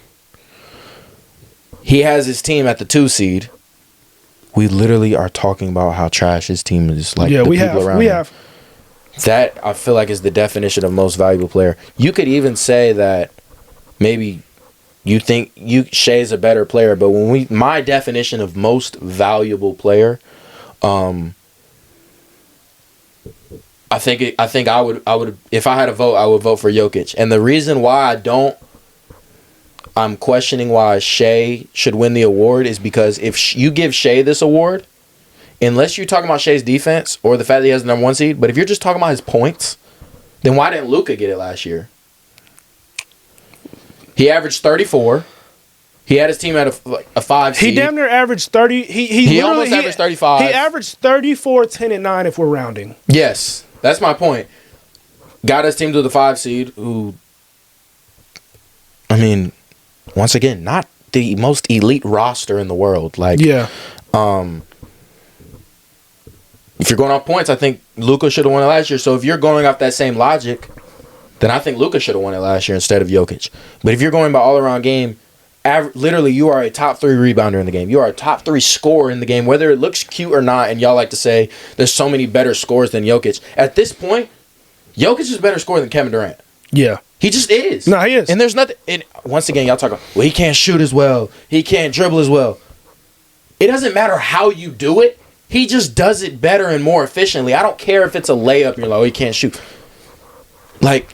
[SPEAKER 2] he has his team at the 2 seed. We literally are talking about how trash his team is. Like,
[SPEAKER 1] yeah,
[SPEAKER 2] the
[SPEAKER 1] we
[SPEAKER 2] people
[SPEAKER 1] have.
[SPEAKER 2] around
[SPEAKER 1] We
[SPEAKER 2] him.
[SPEAKER 1] have.
[SPEAKER 2] That, I feel like, is the definition of most valuable player. You could even say that maybe you think Shea's a better player, but my definition of most valuable player, I think I would if I had a vote, I would vote for Jokic. And the reason why I'm questioning why Shea should win the award is because if you give Shea this award, unless you're talking about Shea's defense or the fact that he has the number 1 seed, but if you're just talking about his points, then why didn't Luka get it last year? He averaged 34. He had his team at a 5 seed.
[SPEAKER 1] He damn near averaged 30. He
[SPEAKER 2] almost averaged 35.
[SPEAKER 1] He averaged 34, 10, and 9 if we're rounding.
[SPEAKER 2] Yes, that's my point. Got his team to the 5 seed, who, I mean, once again, not the most elite roster in the world. Like,
[SPEAKER 1] yeah.
[SPEAKER 2] If you're going off points, I think Luka should have won it last year. So if you're going off that same logic, then I think Luka should have won it last year instead of Jokic. But if you're going by all-around game, literally you are a top 3 rebounder in the game. You are a top 3 scorer in the game, whether it looks cute or not. And y'all like to say there's so many better scorers than Jokic. At this point, Jokic is a better scorer than Kevin Durant.
[SPEAKER 1] Yeah.
[SPEAKER 2] He just is.
[SPEAKER 1] No, he is.
[SPEAKER 2] And there's nothing. And once again, y'all talk about, well, he can't shoot as well. He can't dribble as well. It doesn't matter how you do it. He just does it better and more efficiently. I don't care if it's a layup and you're like, oh, he can't shoot. Like,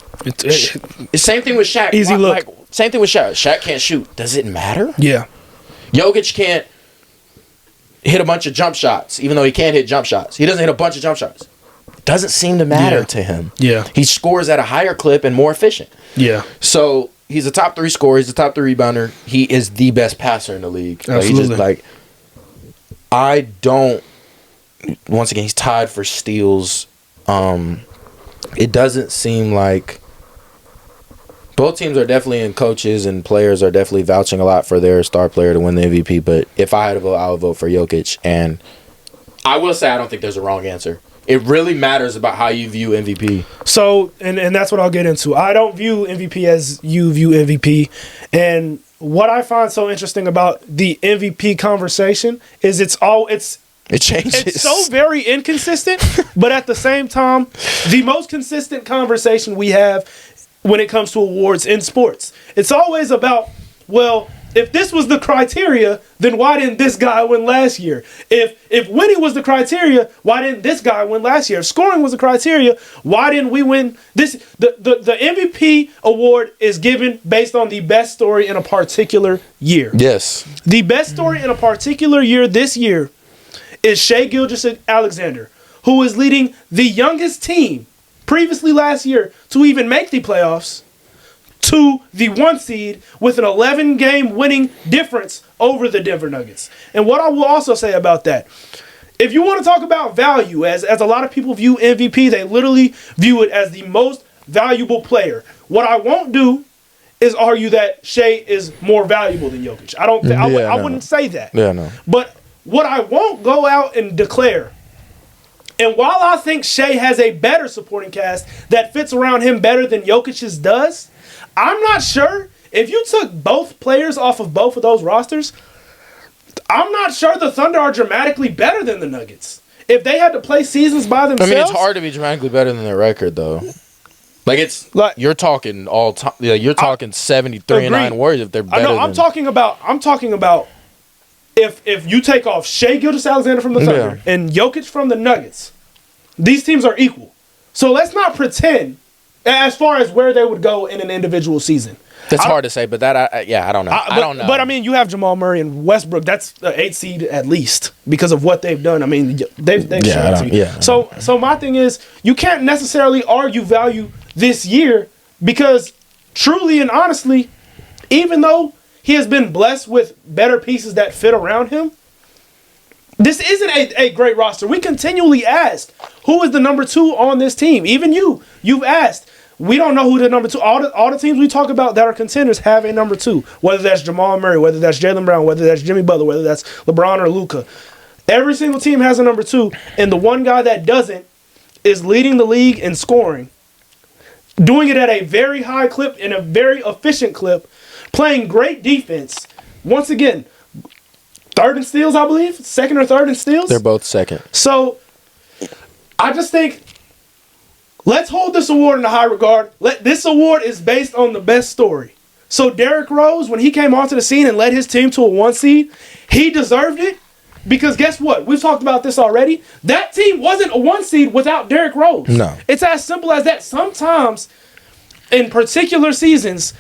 [SPEAKER 2] same thing with Shaq.
[SPEAKER 1] Easy look.
[SPEAKER 2] Like, same thing with Shaq. Shaq can't shoot. Does it matter?
[SPEAKER 1] Yeah.
[SPEAKER 2] Jokic can't hit a bunch of jump shots, even though he can't hit jump shots. He doesn't hit a bunch of jump shots. Doesn't seem to matter to him.
[SPEAKER 1] Yeah.
[SPEAKER 2] He scores at a higher clip and more efficient.
[SPEAKER 1] Yeah.
[SPEAKER 2] So he's a top 3 scorer. He's a top 3 rebounder. He is the best passer in the league.
[SPEAKER 1] Absolutely.
[SPEAKER 2] Like, he just, like, I don't. Once again, he's tied for steals. It doesn't seem like both teams are definitely, and coaches and players are definitely vouching a lot for their star player to win the MVP. But if I had to vote, I would vote for Jokic. And I will say I don't think there's a wrong answer. It really matters about how you view MVP.
[SPEAKER 1] So, and that's what I'll get into. I don't view MVP as you view MVP. And what I find so interesting about the MVP conversation is it changes. It's so very inconsistent, but at the same time, the most consistent conversation we have when it comes to awards in sports. It's always about, well, if this was the criteria, then why didn't this guy win last year? If winning was the criteria, why didn't this guy win last year? If scoring was the criteria, why didn't we win this? The MVP award is given based on the best story in a particular year.
[SPEAKER 2] Yes.
[SPEAKER 1] The best story in a particular year this year is Shai Gilgeous-Alexander, who is leading the youngest team previously last year to even make the playoffs to the 1 seed with an 11-game winning difference over the Denver Nuggets. And what I will also say about that, if you want to talk about value, as a lot of people view MVP, they literally view it as the most valuable player. What I won't do is argue that Shai is more valuable than Jokic. I wouldn't say that.
[SPEAKER 2] Yeah, no.
[SPEAKER 1] But what I won't go out and declare, and while I think Shai has a better supporting cast that fits around him better than Jokic's does, I'm not sure if you took both players off of both of those rosters, I'm not sure the Thunder are dramatically better than the Nuggets. If they had to play seasons by themselves.
[SPEAKER 2] I mean, it's hard to be dramatically better than their record, though. Like, it's like, you're talking all time. You're talking 73-9 Warriors if they're better.
[SPEAKER 1] No, I'm talking about if you take off Shai Gilgeous-Alexander from the Thunder and Jokic from the Nuggets, these teams are equal. So let's not pretend as far as where they would go in an individual season.
[SPEAKER 2] That's hard to say, but that I don't know. I don't know.
[SPEAKER 1] But I mean, you have Jamal Murray and Westbrook. That's an 8 seed at least because of what they've done. I mean, they've shown it to you. Yeah. So my thing is, you can't necessarily argue value this year because truly and honestly, even though he has been blessed with better pieces that fit around him, this isn't a great roster. We continually ask, who is the number 2 on this team? Even you've asked. We don't know who the number 2. All the teams we talk about that are contenders have a number 2. Whether that's Jamal Murray, whether that's Jaylen Brown, whether that's Jimmy Butler, whether that's LeBron or Luka. Every single team has a number 2, and the one guy that doesn't is leading the league in scoring, doing it at a very high clip, in a very efficient clip, playing great defense. Once again, third in steals, I believe. Second or third in steals.
[SPEAKER 2] They're both second.
[SPEAKER 1] So I just think let's hold this award in a high regard. This award is based on the best story. So Derrick Rose, when he came onto the scene and led his team to a 1 seed, he deserved it because guess what? We've talked about this already. That team wasn't a 1 seed without Derrick Rose.
[SPEAKER 2] No.
[SPEAKER 1] It's as simple as that. Sometimes in particular seasons,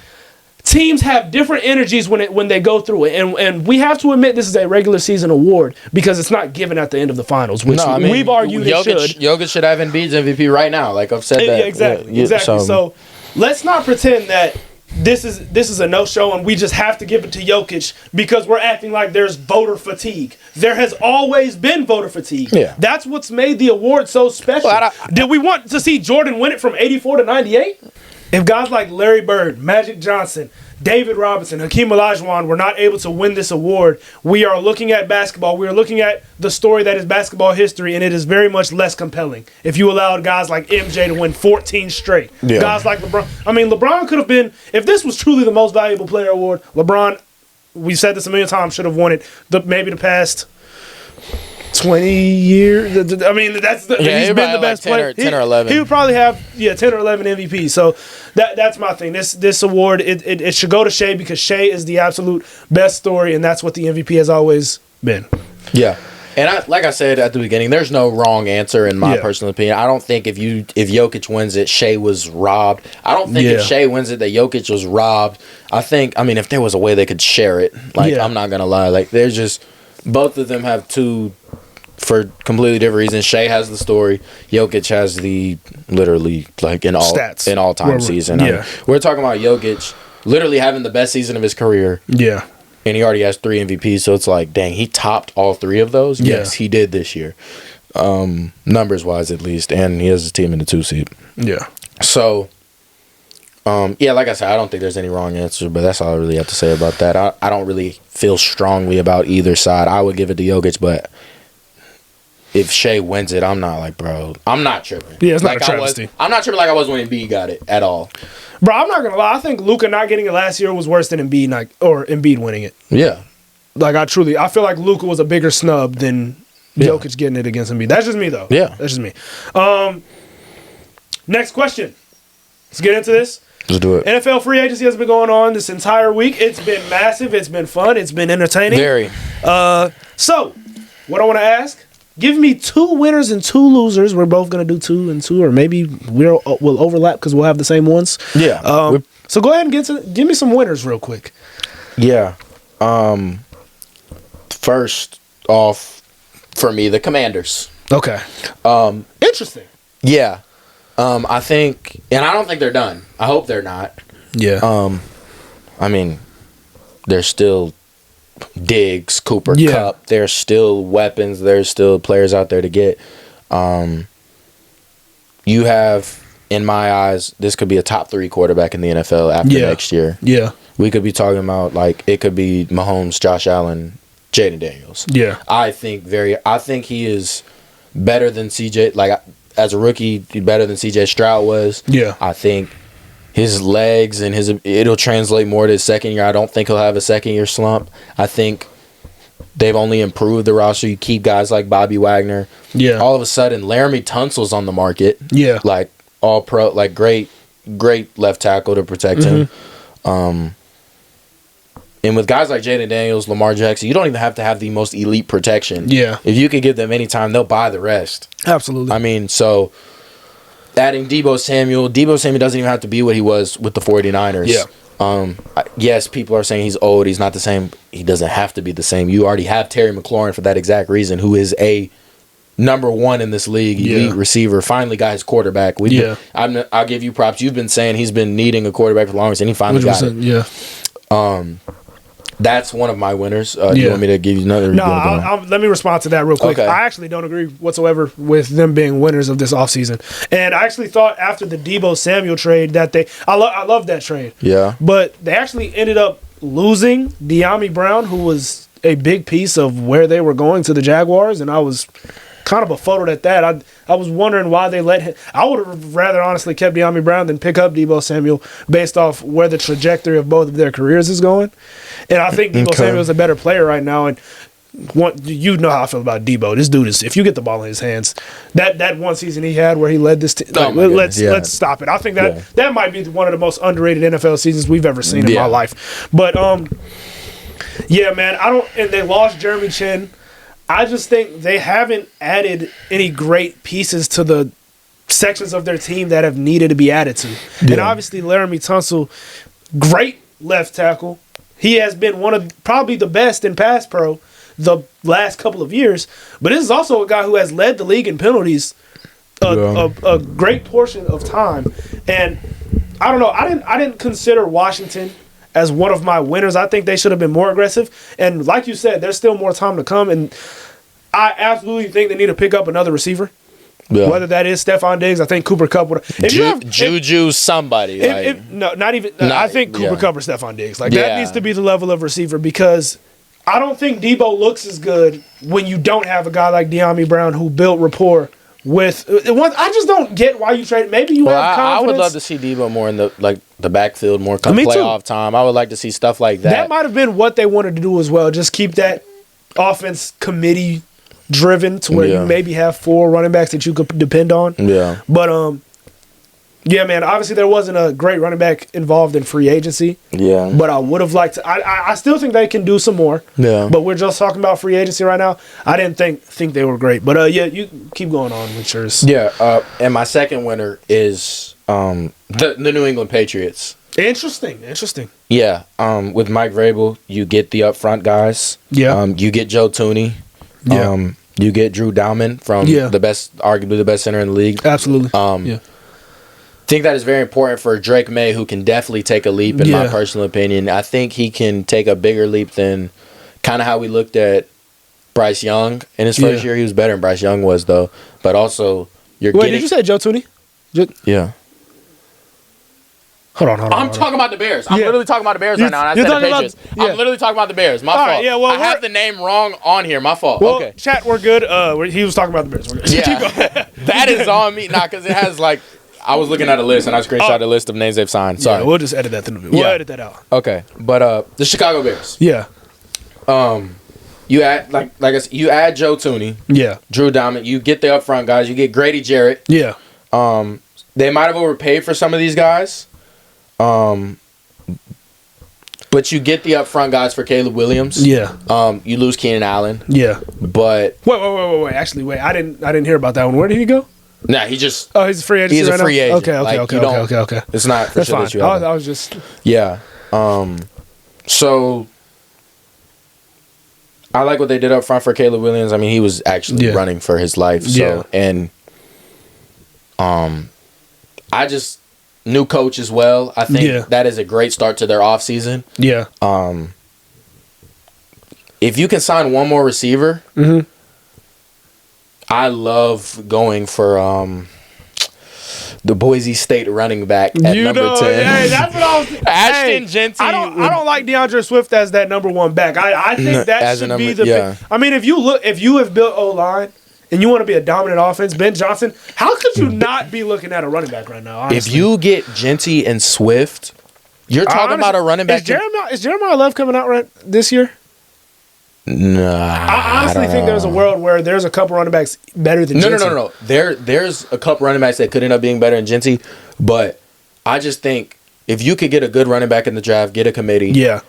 [SPEAKER 1] teams have different energies when they go through it. And we have to admit this is a regular season award because it's not given at the end of the finals, which we've argued it should.
[SPEAKER 2] Jokic should have Embiid's MVP right now. Like I've said that.
[SPEAKER 1] Yeah, exactly. So let's not pretend that this is a no-show and we just have to give it to Jokic because we're acting like there's voter fatigue. There has always been voter fatigue.
[SPEAKER 2] Yeah.
[SPEAKER 1] That's what's made the award so special. Did we want to see Jordan win it from 84 to 98? If guys like Larry Bird, Magic Johnson, David Robinson, Hakeem Olajuwon were not able to win this award, we are looking at basketball. We are looking at the story that is basketball history, and it is very much less compelling. If you allowed guys like MJ to win 14 straight, guys like LeBron. I mean, LeBron could have been, if this was truly the most valuable player award, LeBron, we've said this a million times, should have won it maybe the past 20 years. I mean, he's been the best player.
[SPEAKER 2] 10 or 11.
[SPEAKER 1] He would probably have 10 or 11 MVPs. So that's my thing. This award it should go to Shea because Shea is the absolute best story, and that's what the MVP has always been.
[SPEAKER 2] Yeah. And like I said at the beginning, there's no wrong answer in my personal opinion. I don't think if Jokic wins it, Shea was robbed. I don't think if Shea wins it that Jokic was robbed. I mean, if there was a way they could share it, I'm not gonna lie. Like there's just both of them have two for completely different reasons. Shea has the story. Jokic has the literally an all-time season.
[SPEAKER 1] Yeah.
[SPEAKER 2] We're talking about Jokic literally having the best season of his career.
[SPEAKER 1] Yeah.
[SPEAKER 2] And he already has 3 MVPs, so it's like, dang, he topped all 3 of those?
[SPEAKER 1] Yeah.
[SPEAKER 2] Yes, he did this year. Numbers-wise, at least. And he has his team in the 2 seed.
[SPEAKER 1] Yeah.
[SPEAKER 2] So, like I said, I don't think there's any wrong answer, but that's all I really have to say about that. I don't really feel strongly about either side. I would give it to Jokic, but if Shea wins it, I'm not bro, I'm not tripping.
[SPEAKER 1] Yeah, it's not a travesty.
[SPEAKER 2] I'm not tripping like I was when Embiid got it at all.
[SPEAKER 1] Bro, I'm not gonna lie. I think Luka not getting it last year was worse than Embiid winning it.
[SPEAKER 2] Yeah.
[SPEAKER 1] I feel like Luka was a bigger snub than Jokic getting it against Embiid. That's just me though.
[SPEAKER 2] Yeah.
[SPEAKER 1] That's just me. Next question. Let's get into this.
[SPEAKER 2] Let's do it.
[SPEAKER 1] NFL free agency has been going on this entire week. It's been massive. It's been fun. It's been entertaining.
[SPEAKER 2] Very.
[SPEAKER 1] So, what I want to ask, give me 2 winners and 2 losers. We're both going to do 2 and 2, or maybe we'll overlap because we'll have the same ones.
[SPEAKER 2] Yeah.
[SPEAKER 1] So go ahead and give me some winners real quick.
[SPEAKER 2] Yeah. First off, for me, the Commanders.
[SPEAKER 1] Okay. Interesting.
[SPEAKER 2] Yeah. I think, and I don't think they're done. I hope they're not.
[SPEAKER 1] Yeah.
[SPEAKER 2] I mean, there's still Diggs, Cooper Kupp. There's still weapons. There's still players out there to get. You have, in my eyes, this could be a top 3 quarterback in the NFL after next year. Yeah. We could be talking about, it could be Mahomes, Josh Allen, Jaden Daniels. Yeah. I think he is better than CJ, as a rookie, better than CJ Stroud was. Yeah. I think his legs and it'll translate more to his second year. I don't think he'll have a second year slump. I think they've only improved the roster. You keep guys like Bobby Wagner. Yeah. All of a sudden, Laramie Tunsil's on the market. Yeah. All pro, great left tackle to protect him. And with guys like Jaden Daniels, Lamar Jackson, you don't even have to have the most elite protection. Yeah. If you could give them any time, they'll buy the rest. Absolutely. I mean, so adding Deebo Samuel doesn't even have to be what he was with the 49ers. Yeah. Yes, people are saying he's old, he's not the same. He doesn't have to be the same. You already have Terry McLaurin for that exact reason, who is a number 1 in this league, elite receiver. Finally got his quarterback. I'll give you props. You've been saying he's been needing a quarterback for the longest, and he finally got it. Yeah. That's one of my winners. Do you want me to give you another?
[SPEAKER 1] No, let me respond to that real quick. Okay. I actually don't agree whatsoever with them being winners of this offseason. And I actually thought after the Deebo Samuel trade that I love that trade. Yeah. But they actually ended up losing De'Ami Brown, who was a big piece of where they were going to the Jaguars, and I was kind of befuddled at that. I was wondering why they let him. I would have rather honestly kept De'Ami Brown than pick up Deebo Samuel based off where the trajectory of both of their careers is going. And I think Deebo Samuel is a better player right now. And you know how I feel about Debo. This dude is, if you get the ball in his hands, that one season he had where he led this team, let's stop it. I think that might be one of the most underrated NFL seasons we've ever seen in my life. But yeah, man, and they lost Jeremy Chin. I just think they haven't added any great pieces to the sections of their team that have needed to be added to. Yeah. And obviously Laramie Tunsil, great left tackle. He has been one of probably the best in pass pro the last couple of years. But this is also a guy who has led the league in penalties a great portion of time. And I don't know. I didn't consider Washington as one of my winners. I think they should have been more aggressive. And like you said, there's still more time to come. And I absolutely think they need to pick up another receiver. Yeah. Whether that is Stephon Diggs, I think Cooper Kupp would.
[SPEAKER 2] Juju, somebody.
[SPEAKER 1] I think Cooper Kupp or Stephon Diggs. That needs to be the level of receiver, because I don't think Debo looks as good when you don't have a guy like De'Ami Brown who built rapport with. I just don't get why you trade. Maybe you have confidence.
[SPEAKER 2] I would love to see Debo more in the backfield, more come playoff time. I would like to see stuff like that.
[SPEAKER 1] That might have been what they wanted to do as well. Just keep that offense committee driven to where you maybe have 4 running backs that you could depend on. Yeah. But yeah, man, obviously there wasn't a great running back involved in free agency. Yeah. But I would have liked to. I still think they can do some more. Yeah. But we're just talking about free agency right now. I didn't think they were great. But yeah, you keep going on with yours.
[SPEAKER 2] Yeah. And my second winner is the New England Patriots.
[SPEAKER 1] Interesting.
[SPEAKER 2] Yeah. With Mike Vrabel, you get the upfront guys. Yeah. You get Joe Thuney. Yeah. You get Drew Dalman from arguably the best center in the league.
[SPEAKER 1] Absolutely.
[SPEAKER 2] I think that is very important for Drake May, who can definitely take a leap, in my personal opinion. I think he can take a bigger leap than kind of how we looked at Bryce Young in his first year. He was better than Bryce Young was, though. But also,
[SPEAKER 1] did you say Joe Thuney?
[SPEAKER 2] Yeah.
[SPEAKER 1] Hold on.
[SPEAKER 2] I'm talking about the Bears. I'm literally talking about the Bears right now, and I said the Patriots. I'm literally talking about the Bears. My fault. Right, I have the name wrong on here. My fault.
[SPEAKER 1] Well,
[SPEAKER 2] okay.
[SPEAKER 1] Chat, we're good. He was talking about the Bears. We're good.
[SPEAKER 2] Yeah. That is on me. Because it has I was looking at a list, and I screenshot a list of names they've signed. Sorry.
[SPEAKER 1] Yeah, we'll just edit that. We'll edit that out.
[SPEAKER 2] Okay. But the Chicago Bears.
[SPEAKER 1] Yeah.
[SPEAKER 2] You add like I said, you add Joe Thuney. Yeah. Drew Dalman. You get the upfront guys. You get Grady Jarrett.
[SPEAKER 1] Yeah.
[SPEAKER 2] They might have overpaid for some of these guys. But you get the upfront guys for Caleb Williams. Yeah. You lose Keenan Allen.
[SPEAKER 1] Yeah.
[SPEAKER 2] But
[SPEAKER 1] wait. Actually, I didn't hear about that one. Where did he go?
[SPEAKER 2] Nah, he just.
[SPEAKER 1] Oh, he's a free agent.
[SPEAKER 2] He's a free agent.
[SPEAKER 1] Okay.
[SPEAKER 2] It's not for sure that you
[SPEAKER 1] have. I was just.
[SPEAKER 2] Yeah. So I like what they did up front for Caleb Williams. I mean, he was actually running for his life. So and I just. New coach as well. I think that is a great start to their offseason. Yeah. If you can sign one more receiver, I love going for the Boise State running back at number 10.
[SPEAKER 1] Yeah, that's what I was
[SPEAKER 2] Ashton Jeanty.
[SPEAKER 1] I don't like DeAndre Swift as that number 1 back. I think that should be the pick. I mean, if you have built O-line and you want to be a dominant offense, Ben Johnson, how could you not be looking at a running back right now, honestly?
[SPEAKER 2] If you get Jeanty and Swift, you're talking about a running back.
[SPEAKER 1] Is Jeremiah Love coming out right this year?
[SPEAKER 2] No.
[SPEAKER 1] I honestly think there's a world where there's a couple running backs better than Jeanty.
[SPEAKER 2] No. There's a couple running backs that could end up being better than Jeanty, but I just think if you could get a good running back in the draft, get a committee. Yeah.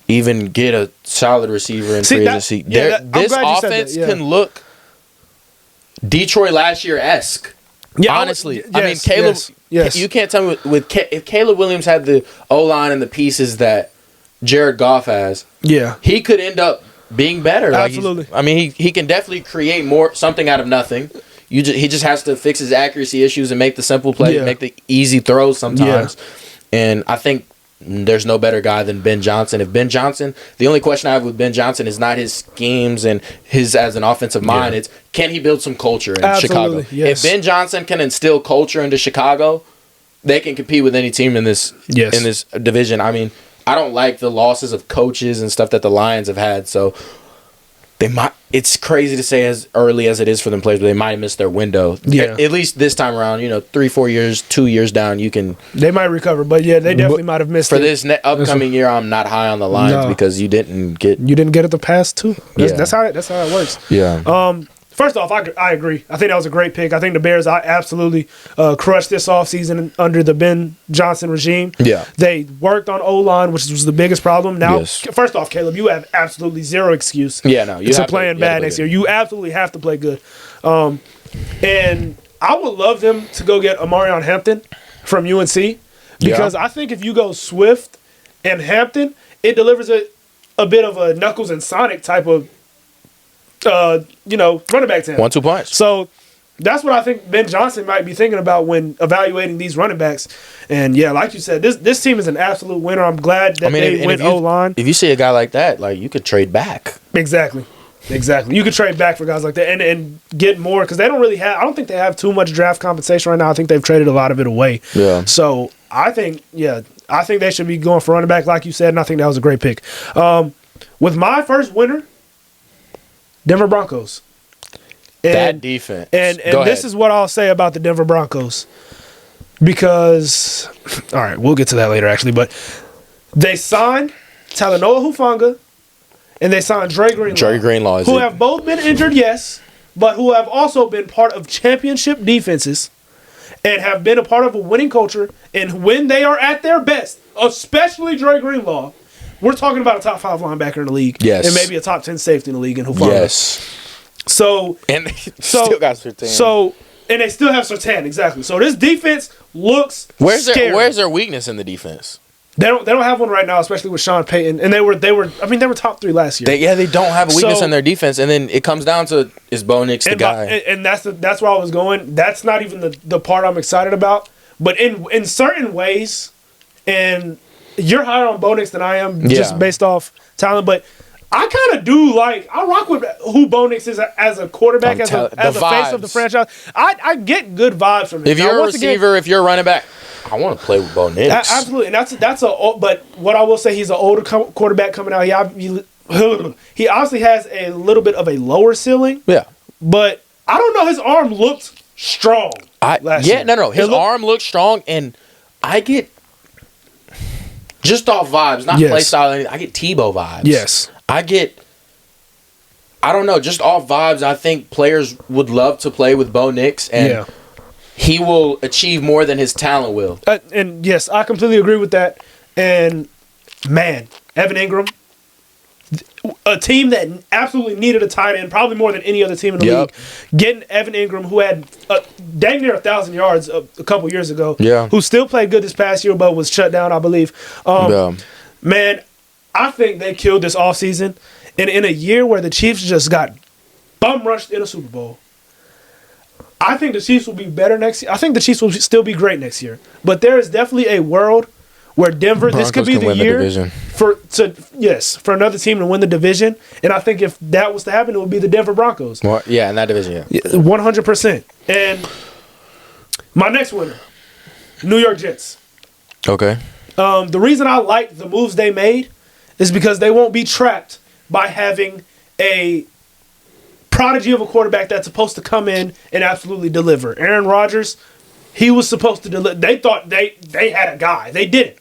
[SPEAKER 2] Even get a solid receiver in free agency. This offense can look Detroit last year-esque. Yeah, honestly. I mean, Caleb. Yes. You can't tell me if Caleb Williams had the O-line and the pieces that Jared Goff has. Yeah, he could end up being better.
[SPEAKER 1] Absolutely.
[SPEAKER 2] I mean, he can definitely create something out of nothing. He just has to fix his accuracy issues and make the simple plays, make the easy throws sometimes. Yeah. And I think. There's no better guy than Ben Johnson. The only question I have with Ben Johnson is not his schemes and his as an offensive mind. It's can he build some culture in Chicago? Yes. If Ben Johnson can instill culture into Chicago, they can compete with any team in this division. I mean, I don't like the losses of coaches and stuff that the Lions have had. So They might. It's crazy to say as early as it is for them players, but they might have missed their window.
[SPEAKER 1] Yeah.
[SPEAKER 2] At least this time around, 3-4 years, 2 years down, you can.
[SPEAKER 1] They might recover, but yeah, they definitely might have missed
[SPEAKER 2] for
[SPEAKER 1] it.
[SPEAKER 2] this upcoming year. I'm not high on the lines because you didn't get
[SPEAKER 1] it the past two. That's how it works.
[SPEAKER 2] Yeah.
[SPEAKER 1] First off, I agree. I think that was a great pick. I think the Bears absolutely crushed this offseason under the Ben Johnson regime.
[SPEAKER 2] Yeah.
[SPEAKER 1] They worked on O-line, which was the biggest problem. Now,
[SPEAKER 2] Yes.
[SPEAKER 1] First off, Caleb, you have absolutely zero excuse
[SPEAKER 2] you
[SPEAKER 1] to playing bad next year. You absolutely have to play good. And I would love them to go get Amarion Hampton from UNC because I think if you go Swift and Hampton, it delivers a bit of a Knuckles and Sonic type of running back to him.
[SPEAKER 2] 1-2 punch.
[SPEAKER 1] So that's what I think Ben Johnson might be thinking about when evaluating these running backs. And yeah, like you said, this team is an absolute winner. I'm glad that they went O-line.
[SPEAKER 2] If you see a guy like that, you could trade back.
[SPEAKER 1] Exactly. You could trade back for guys like that and get more because they don't really have. I don't think they have too much draft compensation right now. I think they've traded a lot of it away.
[SPEAKER 2] Yeah.
[SPEAKER 1] So I think they should be going for running back like you said, and I think that was a great pick. With my first winner, Denver Broncos.
[SPEAKER 2] That defense.
[SPEAKER 1] And this is what I'll say about the Denver Broncos. Because, all right, we'll get to that later, actually. But they signed Talanoa Hufanga and they signed Dre Greenlaw. Who have both been injured, yes, but who have also been part of championship defenses and have been a part of a winning culture. And when they are at their best, especially Dre Greenlaw, we're talking about a top 5 linebacker in the league.
[SPEAKER 2] Yes.
[SPEAKER 1] And maybe a top 10 safety in the league in Hufanga.
[SPEAKER 2] Yes.
[SPEAKER 1] And
[SPEAKER 2] they still got Surtain.
[SPEAKER 1] And they still have Surtain, exactly. So this defense looks scary.
[SPEAKER 2] Where's their weakness in the defense?
[SPEAKER 1] They don't have one right now, especially with Sean Payton. And they were top 3 last year.
[SPEAKER 2] They don't have a weakness in their defense, and then it comes down to is Bo Nix the guy?
[SPEAKER 1] And that's where I was going. That's not even the part I'm excited about. But in certain ways, and you're higher on Bo Nix than I am, just based off talent. But I kind of do I rock with who Bo Nix is as a quarterback, as a face of the franchise. I get good vibes from him.
[SPEAKER 2] If you're a receiver, if you're a running back, I want to play with Bo Nix.
[SPEAKER 1] Absolutely, and but what I will say, he's an older quarterback coming out. He obviously has a little bit of a lower ceiling. Yeah, but I don't know. His arm looked strong. Last year.
[SPEAKER 2] No. His arm looked strong, and I get just off vibes, not play style. I get Tebow vibes.
[SPEAKER 1] Yes,
[SPEAKER 2] I don't know, just off vibes. I think players would love to play with Bo Nix, and he will achieve more than his talent will.
[SPEAKER 1] And yes, I completely agree with that. And man, Evan Ingram, a team that absolutely needed a tight end, probably more than any other team in the league. Getting Evan Ingram, who had dang near 1,000 yards a couple years ago, who still played good this past year, but was shut down, I believe. Man, I think they killed this offseason. And in a year where the Chiefs just got bum rushed in a Super Bowl, I think the Chiefs will be better next year. I think the Chiefs will still be great next year. But there is definitely a world where Denver, this could be the year for another team to win the division. And I think if that was to happen, it would be the Denver Broncos.
[SPEAKER 2] Well, yeah, in that division,
[SPEAKER 1] 100%. And my next winner, New York Jets.
[SPEAKER 2] Okay.
[SPEAKER 1] The reason I like the moves they made is because they won't be trapped by having a prodigy of a quarterback that's supposed to come in and absolutely deliver. Aaron Rodgers, he was supposed to deliver. They thought they had a guy. They didn't.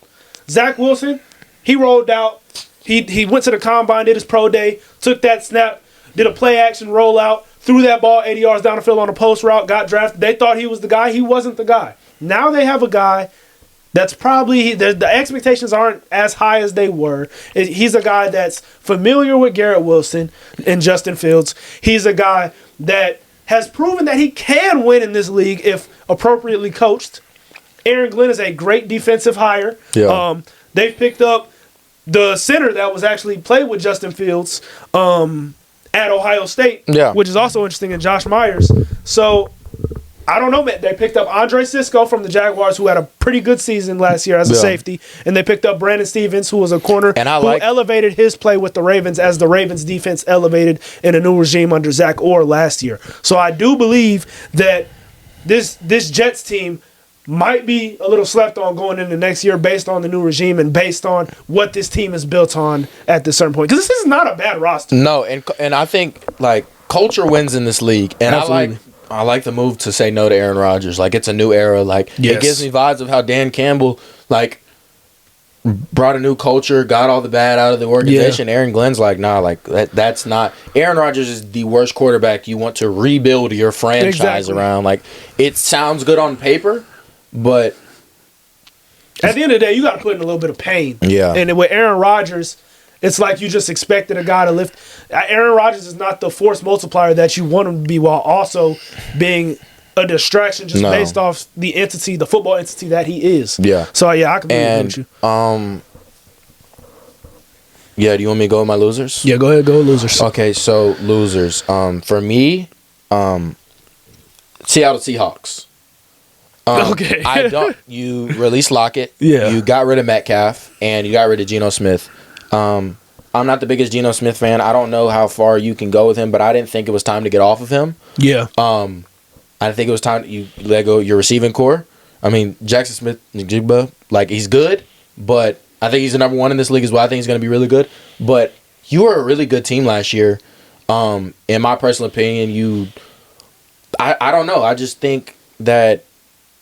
[SPEAKER 1] Zach Wilson, he rolled out. He went to the combine, did his pro day, took that snap, did a play action rollout, threw that ball 80 yards down the field on a post route, got drafted. They thought he was the guy. He wasn't the guy. Now they have a guy that's probably, the expectations aren't as high as they were. He's a guy that's familiar with Garrett Wilson and Justin Fields. He's a guy that has proven that he can win in this league if appropriately coached. Aaron Glenn is a great defensive hire. Yeah. They've picked up the center that was actually played with Justin Fields at Ohio State, which is also interesting, in Josh Myers. So I don't know, man. They picked up Andre Sisco from the Jaguars, who had a pretty good season last year as a safety. And they picked up Brandon Stevens, who was a corner, who elevated his play with the Ravens as the Ravens defense elevated in a new regime under Zach Orr last year. So I do believe that this Jets team might be a little slept on going into next year based on the new regime and based on what this team is built on at this certain point. Because this is not a bad roster.
[SPEAKER 2] No, and I think like culture wins in this league, and
[SPEAKER 1] Absolutely.
[SPEAKER 2] I like the move to say no to Aaron Rodgers. Like it's a new era. Like
[SPEAKER 1] Yes.
[SPEAKER 2] it gives me vibes of how Dan Campbell like brought a new culture, got all the bad out of the organization. Aaron Glenn's like, nah, like that's not. Aaron Rodgers is the worst quarterback you want to rebuild your franchise around. Like it sounds good on paper, but
[SPEAKER 1] at the end of the day, you got to put in a little bit of pain.
[SPEAKER 2] Yeah.
[SPEAKER 1] And with Aaron Rodgers, it's like you just expected a guy to lift. Aaron Rodgers is not the force multiplier that you want him to be, while also being a distraction just based off the entity, the football entity that he is.
[SPEAKER 2] Yeah.
[SPEAKER 1] So yeah, I completely agree with you.
[SPEAKER 2] Yeah, do you want me to go with my losers?
[SPEAKER 1] Yeah, go ahead, go losers.
[SPEAKER 2] Okay, so losers. For me, Seattle Seahawks.
[SPEAKER 1] Okay.
[SPEAKER 2] I don't. You released Lockett.
[SPEAKER 1] Yeah.
[SPEAKER 2] You got rid of Metcalf, and you got rid of Geno Smith. I'm not the biggest Geno Smith fan. I don't know how far you can go with him, but I didn't think it was time to get off of him.
[SPEAKER 1] Yeah.
[SPEAKER 2] I think it was time you let go your receiving core. I mean, Jackson Smith-Njigba, like he's good, but I think he's the number one in this league as well. I think he's going to be really good. But you were a really good team last year. In my personal opinion, I don't know. I just think that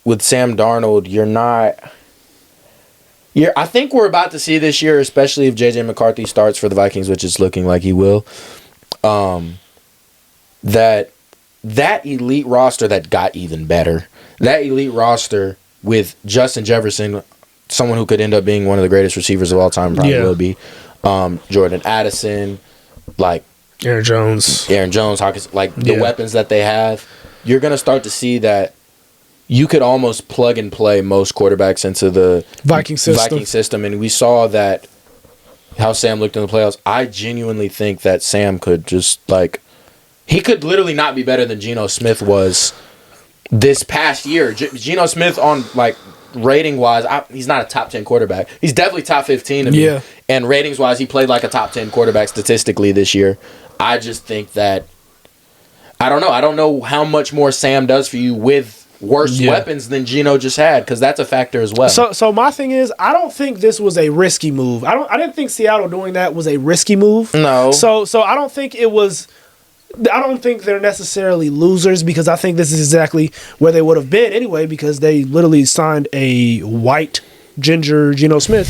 [SPEAKER 2] with Sam Darnold, I think we're about to see this year, especially if J.J. McCarthy starts for the Vikings, which is looking like he will, that elite roster that got even better, that elite roster with Justin Jefferson, someone who could end up being one of the greatest receivers of all time, probably will be, Jordan Addison, like
[SPEAKER 1] Aaron Jones,
[SPEAKER 2] Hawkins, like the weapons that they have, you're going to start to see that you could almost plug and play most quarterbacks into the
[SPEAKER 1] Viking system.
[SPEAKER 2] And we saw that how Sam looked in the playoffs. I genuinely think that Sam could just he could literally not be better than Geno Smith was this past year. Geno Smith on rating wise, he's not a top 10 quarterback. He's definitely top 15 to me.
[SPEAKER 1] Yeah.
[SPEAKER 2] And ratings wise, he played like a top 10 quarterback statistically this year. I just think that I don't know. I don't know how much more Sam does for you with worse weapons than Geno just had, because that's a factor as well.
[SPEAKER 1] So my thing is, I don't think this was a risky move. I didn't think Seattle doing that was a risky move.
[SPEAKER 2] No.
[SPEAKER 1] So I don't think it was. I don't think they're necessarily losers, because I think this is exactly where they would have been anyway, because they literally signed a white ginger Geno Smith.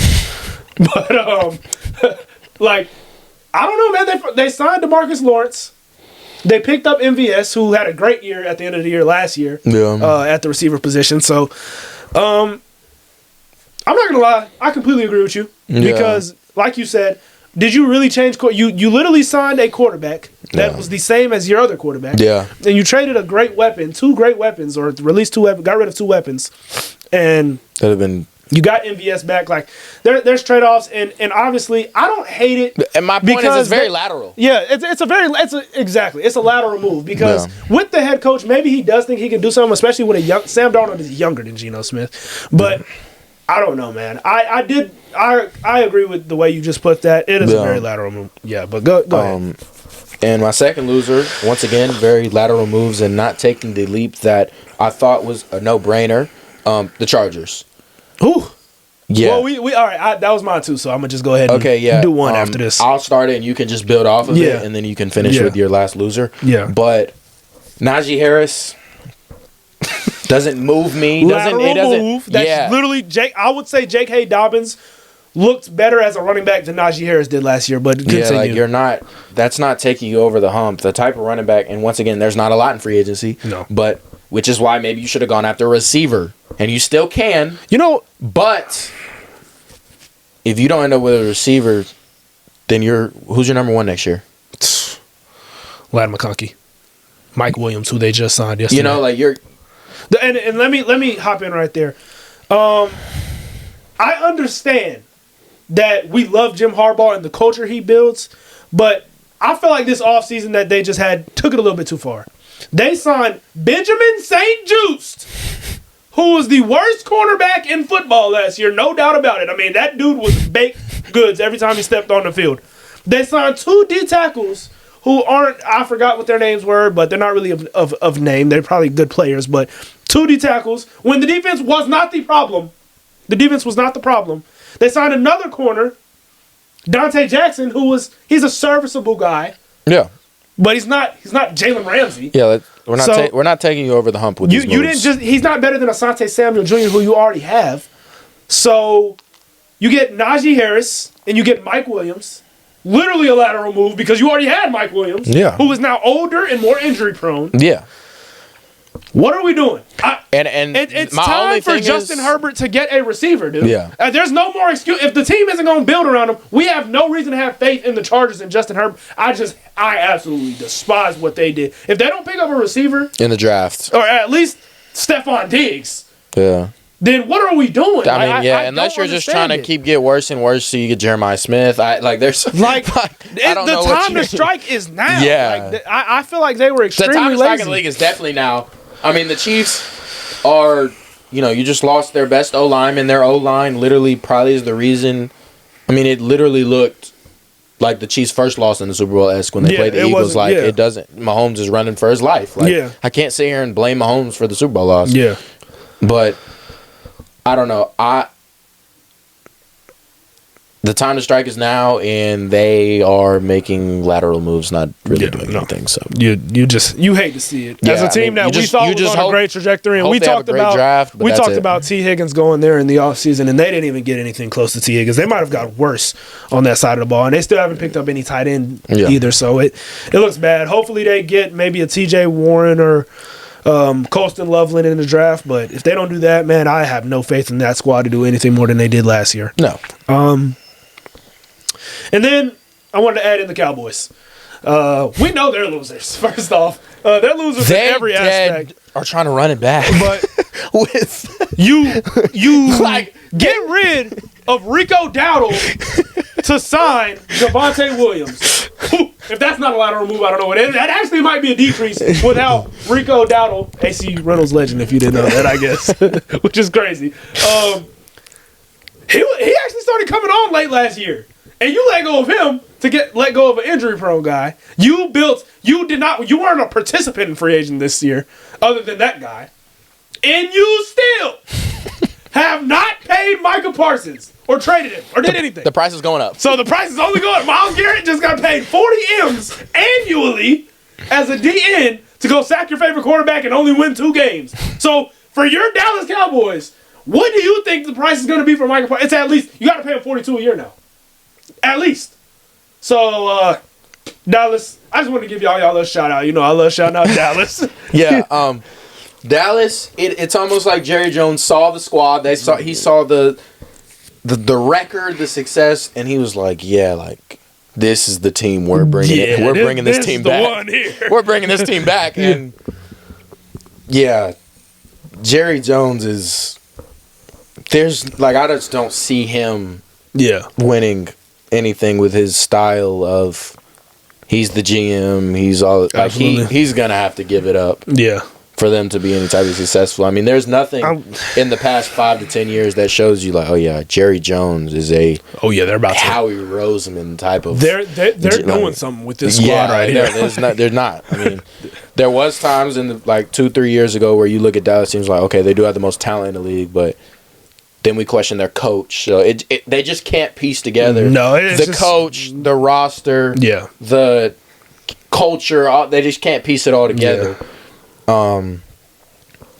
[SPEAKER 1] But I don't know, man. They signed DeMarcus Lawrence. They picked up MVS, who had a great year at the end of the year last year at the receiver position. So I'm not going to lie. I completely agree with you. Because, like you said, did you really change? You literally signed a quarterback that was the same as your other quarterback. Yeah. And you traded a great weapon, two great weapons, or released two weapons, got rid of two weapons. And
[SPEAKER 2] that have been...
[SPEAKER 1] You got MVS back. There's trade-offs, and obviously I don't hate it.
[SPEAKER 2] And my point is, it's very lateral.
[SPEAKER 1] Yeah, it's a lateral move, because with the head coach, maybe he does think he can do something, especially with Sam Darnold is younger than Geno Smith. But I don't know, man. I agree with the way you just put that. It is a very lateral move. Yeah, but go ahead.
[SPEAKER 2] And my second loser, once again, very lateral moves and not taking the leap that I thought was a no-brainer. The Chargers.
[SPEAKER 1] Ooh.
[SPEAKER 2] Yeah.
[SPEAKER 1] Well, we all right. That was mine too, so I'm gonna just go ahead and do one after this.
[SPEAKER 2] I'll start it, and you can just build off of it, and then you can finish with your last loser.
[SPEAKER 1] Yeah.
[SPEAKER 2] But Najee Harris doesn't move me.
[SPEAKER 1] Lateral move. That's literally Jake. I would say Jake Hay-Dobbins looked better as a running back than Najee Harris did last year. But continue.
[SPEAKER 2] You're not. That's not taking you over the hump. The type of running back, and once again, there's not a lot in free agency.
[SPEAKER 1] No.
[SPEAKER 2] But which is why maybe you should have gone after a receiver, and you still can. But if you don't end up with a receiver, then who's your number one next year?
[SPEAKER 1] Lad McConkey, Mike Williams, who they just signed yesterday.
[SPEAKER 2] You're.
[SPEAKER 1] And let me hop in right there. I understand that we love Jim Harbaugh and the culture he builds, but I feel like this offseason that they just had took it a little bit too far. They signed Benjamin St. Juste, who was the worst cornerback in football last year, no doubt about it. I mean, that dude was baked goods every time he stepped on the field. They signed two D tackles who aren't, I forgot what their names were, but they're not really of name. They're probably good players, but 2 D tackles when the defense was not the problem. The defense was not the problem. They signed another corner, Dante Jackson, he's a serviceable guy.
[SPEAKER 2] Yeah.
[SPEAKER 1] But he's not Jalen Ramsey.
[SPEAKER 2] Yeah, we're not taking you over the hump with these moves.
[SPEAKER 1] He's not better than Asante Samuel Jr., who you already have. So you get Najee Harris and you get Mike Williams. Literally a lateral move because you already had Mike Williams, who is now older and more injury prone.
[SPEAKER 2] Yeah.
[SPEAKER 1] What are we doing?
[SPEAKER 2] It's
[SPEAKER 1] time for Justin Herbert to get a receiver, dude.
[SPEAKER 2] Yeah.
[SPEAKER 1] There's no more excuse. If the team isn't going to build around him, we have no reason to have faith in the Chargers and Justin Herbert. I absolutely despise what they did. If they don't pick up a receiver
[SPEAKER 2] in the draft,
[SPEAKER 1] or at least Stephon Diggs, then what are we doing?
[SPEAKER 2] I mean, unless you're just trying to get worse and worse, so you get Jeremiah Smith. The
[SPEAKER 1] time to strike is now.
[SPEAKER 2] Yeah,
[SPEAKER 1] I feel like they were extremely lazy.
[SPEAKER 2] The time to strike in the league is definitely now. I mean, the Chiefs are, you just lost their best O-lineman. Their O-line literally probably is the reason. I mean, it literally looked like the Chiefs' first loss in the Super Bowl-esque when they played the Eagles. It doesn't. Mahomes is running for his life. I can't sit here and blame Mahomes for the Super Bowl loss.
[SPEAKER 1] Yeah.
[SPEAKER 2] But I don't know. The time to strike is now, and they are making lateral moves, not really doing anything. So
[SPEAKER 1] you hate to see it. As a team we thought was on a great trajectory, and we talked about T. Higgins going there in the offseason, and they didn't even get anything close to T. Higgins. They might have got worse on that side of the ball, and they still haven't picked up any tight end either. So it looks bad. Hopefully they get maybe a T.J. Warren or Colston Loveland in the draft, but if they don't do that, man, I have no faith in that squad to do anything more than they did last year.
[SPEAKER 2] No.
[SPEAKER 1] And then I wanted to add in the Cowboys. We know they're losers. First off, they're losers in every aspect.
[SPEAKER 2] Are trying to run it back,
[SPEAKER 1] but with you get rid of Rico Dowdle to sign Javonte Williams. If that's not a lateral move, I don't know what it is. That actually might be a decrease without Rico Dowdle, AC Reynolds legend, if you didn't know that, I guess, which is crazy. He actually started coming on late last year. And you let go of him to let go of an injury-prone guy. You weren't a participant in free agent this year, other than that guy. And you still have not paid Micah Parsons or traded him or did anything.
[SPEAKER 2] The price is going up.
[SPEAKER 1] So the price is only going up. Myles Garrett just got paid 40 M's annually as a DN to go sack your favorite quarterback and only win 2 games. So for your Dallas Cowboys, what do you think the price is going to be for Micah Parsons? It's at least, you got to pay him $42 a year now. At least. So, Dallas, I just want to give y'all a shout out. I love shouting out Dallas.
[SPEAKER 2] Yeah. Dallas, it's almost like Jerry Jones saw the squad. He saw the record, the success, and he was like, this is the team we're bringing. We're bringing this team back.
[SPEAKER 1] One here.
[SPEAKER 2] We're bringing this team back, and Jerry Jones is. I just don't see him. Winning anything with his style of he's the GM, he's all he's gonna have to give it up for them to be any type of successful. I mean, there's nothing in the past 5 to 10 years that shows you Jerry Jones is they're about Howie Roseman type of
[SPEAKER 1] they're doing something with this squad right here.
[SPEAKER 2] They're not. I mean, there was times in 2-3 years ago where you look at Dallas teams okay, they do have the most talent in the league, but then we question their coach. So they just can't piece together the coach, the roster, the culture. They just can't piece it all together. And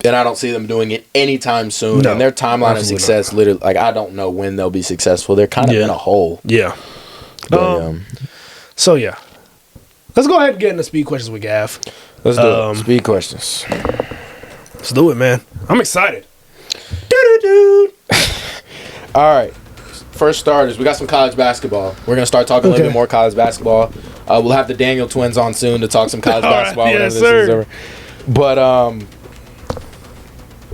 [SPEAKER 2] I don't see them doing it anytime soon. And their timeline of success, literally, I don't know when they'll be successful. They're kind of in a hole.
[SPEAKER 1] Yeah. But, so, let's go ahead and get into speed questions with Gav.
[SPEAKER 2] Let's do it. Speed questions.
[SPEAKER 1] Let's do it, man. I'm excited.
[SPEAKER 2] All right. First starters, we got some college basketball. We're going to start talking a little bit more college basketball. We'll have the Daniel twins on soon to talk some college basketball whenever this is over. But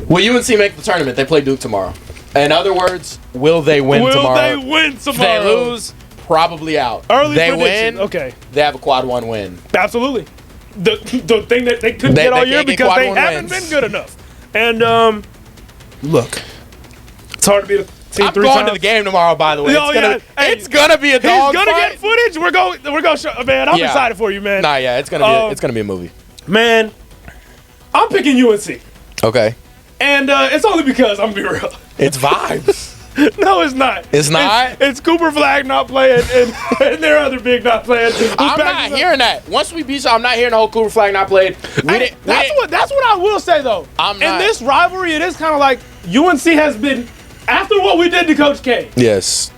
[SPEAKER 2] will UNC make the tournament? They play Duke tomorrow. In other words, will they win tomorrow?
[SPEAKER 1] Will they win tomorrow?
[SPEAKER 2] If they lose, probably out.
[SPEAKER 1] Early
[SPEAKER 2] they
[SPEAKER 1] prediction.
[SPEAKER 2] win, they have a quad 1 win.
[SPEAKER 1] Absolutely. The thing that they couldn't get all year because they haven't been good enough. And, look, it's hard to be a team 3 times.
[SPEAKER 2] I'm going to the game tomorrow, by the way. It's gonna be a dog
[SPEAKER 1] fight. He's gonna get footage. We're going show, man. I'm excited for you, man.
[SPEAKER 2] It's gonna be a movie.
[SPEAKER 1] Man, I'm picking UNC.
[SPEAKER 2] Okay.
[SPEAKER 1] And it's only because, I'm going to be real.
[SPEAKER 2] It's vibes.
[SPEAKER 1] No, it's not.
[SPEAKER 2] It's not?
[SPEAKER 1] It's Cooper Flag not playing and their other big not playing.
[SPEAKER 2] I'm not hearing that. Once we beat y'all, I'm not hearing the whole Cooper Flag not played.
[SPEAKER 1] That's what I will say, though. In this rivalry, it is kind of like UNC has been, after what we did to Coach K.
[SPEAKER 2] Yes.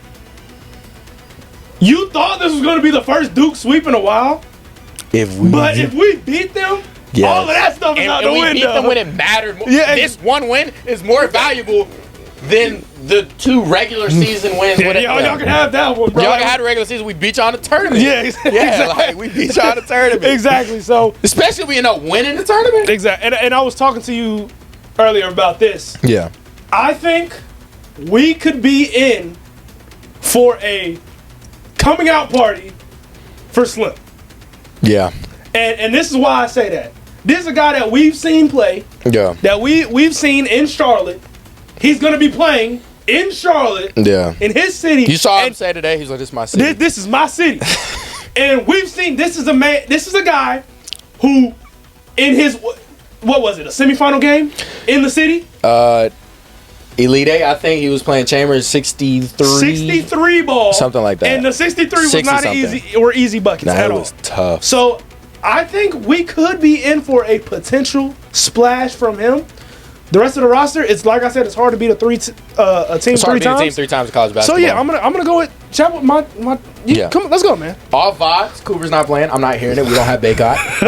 [SPEAKER 1] You thought this was going to be the first Duke sweep in a while? If we beat them, all of that stuff is out the window. And we beat them
[SPEAKER 2] when it mattered more. Yeah, this one win is more valuable than the 2 regular season wins.
[SPEAKER 1] Y'all can have that one, bro.
[SPEAKER 2] Y'all can have the regular season. We beat y'all in the tournament.
[SPEAKER 1] Yeah, exactly.
[SPEAKER 2] Like, we beat y'all in the tournament.
[SPEAKER 1] Exactly. So,
[SPEAKER 2] especially when you end up winning the tournament.
[SPEAKER 1] Exactly. And I was talking to you earlier about this.
[SPEAKER 2] Yeah.
[SPEAKER 1] I think we could be in for a coming out party for Slim.
[SPEAKER 2] Yeah.
[SPEAKER 1] And this is why I say that. This is a guy that we've seen play.
[SPEAKER 2] Yeah.
[SPEAKER 1] That we've seen in Charlotte. He's going to be playing in Charlotte.
[SPEAKER 2] Yeah.
[SPEAKER 1] In his city.
[SPEAKER 2] You saw him say today, he's like, this is my city.
[SPEAKER 1] This is my city. And we've seen this is a guy who in his, what was it, a semifinal game in the city?
[SPEAKER 2] Elite Eight, I think he was playing Chambers 63.
[SPEAKER 1] 63 ball.
[SPEAKER 2] Something like that.
[SPEAKER 1] And the 63 was not easy buckets at all.
[SPEAKER 2] That was tough.
[SPEAKER 1] So I think we could be in for a potential splash from him. The rest of the roster, it's like I said, it's hard to beat a team
[SPEAKER 2] it's hard 3 times. To beat a team 3 times in college basketball.
[SPEAKER 1] So yeah, I'm gonna go with chat with my come on, let's go, man.
[SPEAKER 2] All vibes. Cooper's not playing. I'm not hearing it. We don't have Baycott. We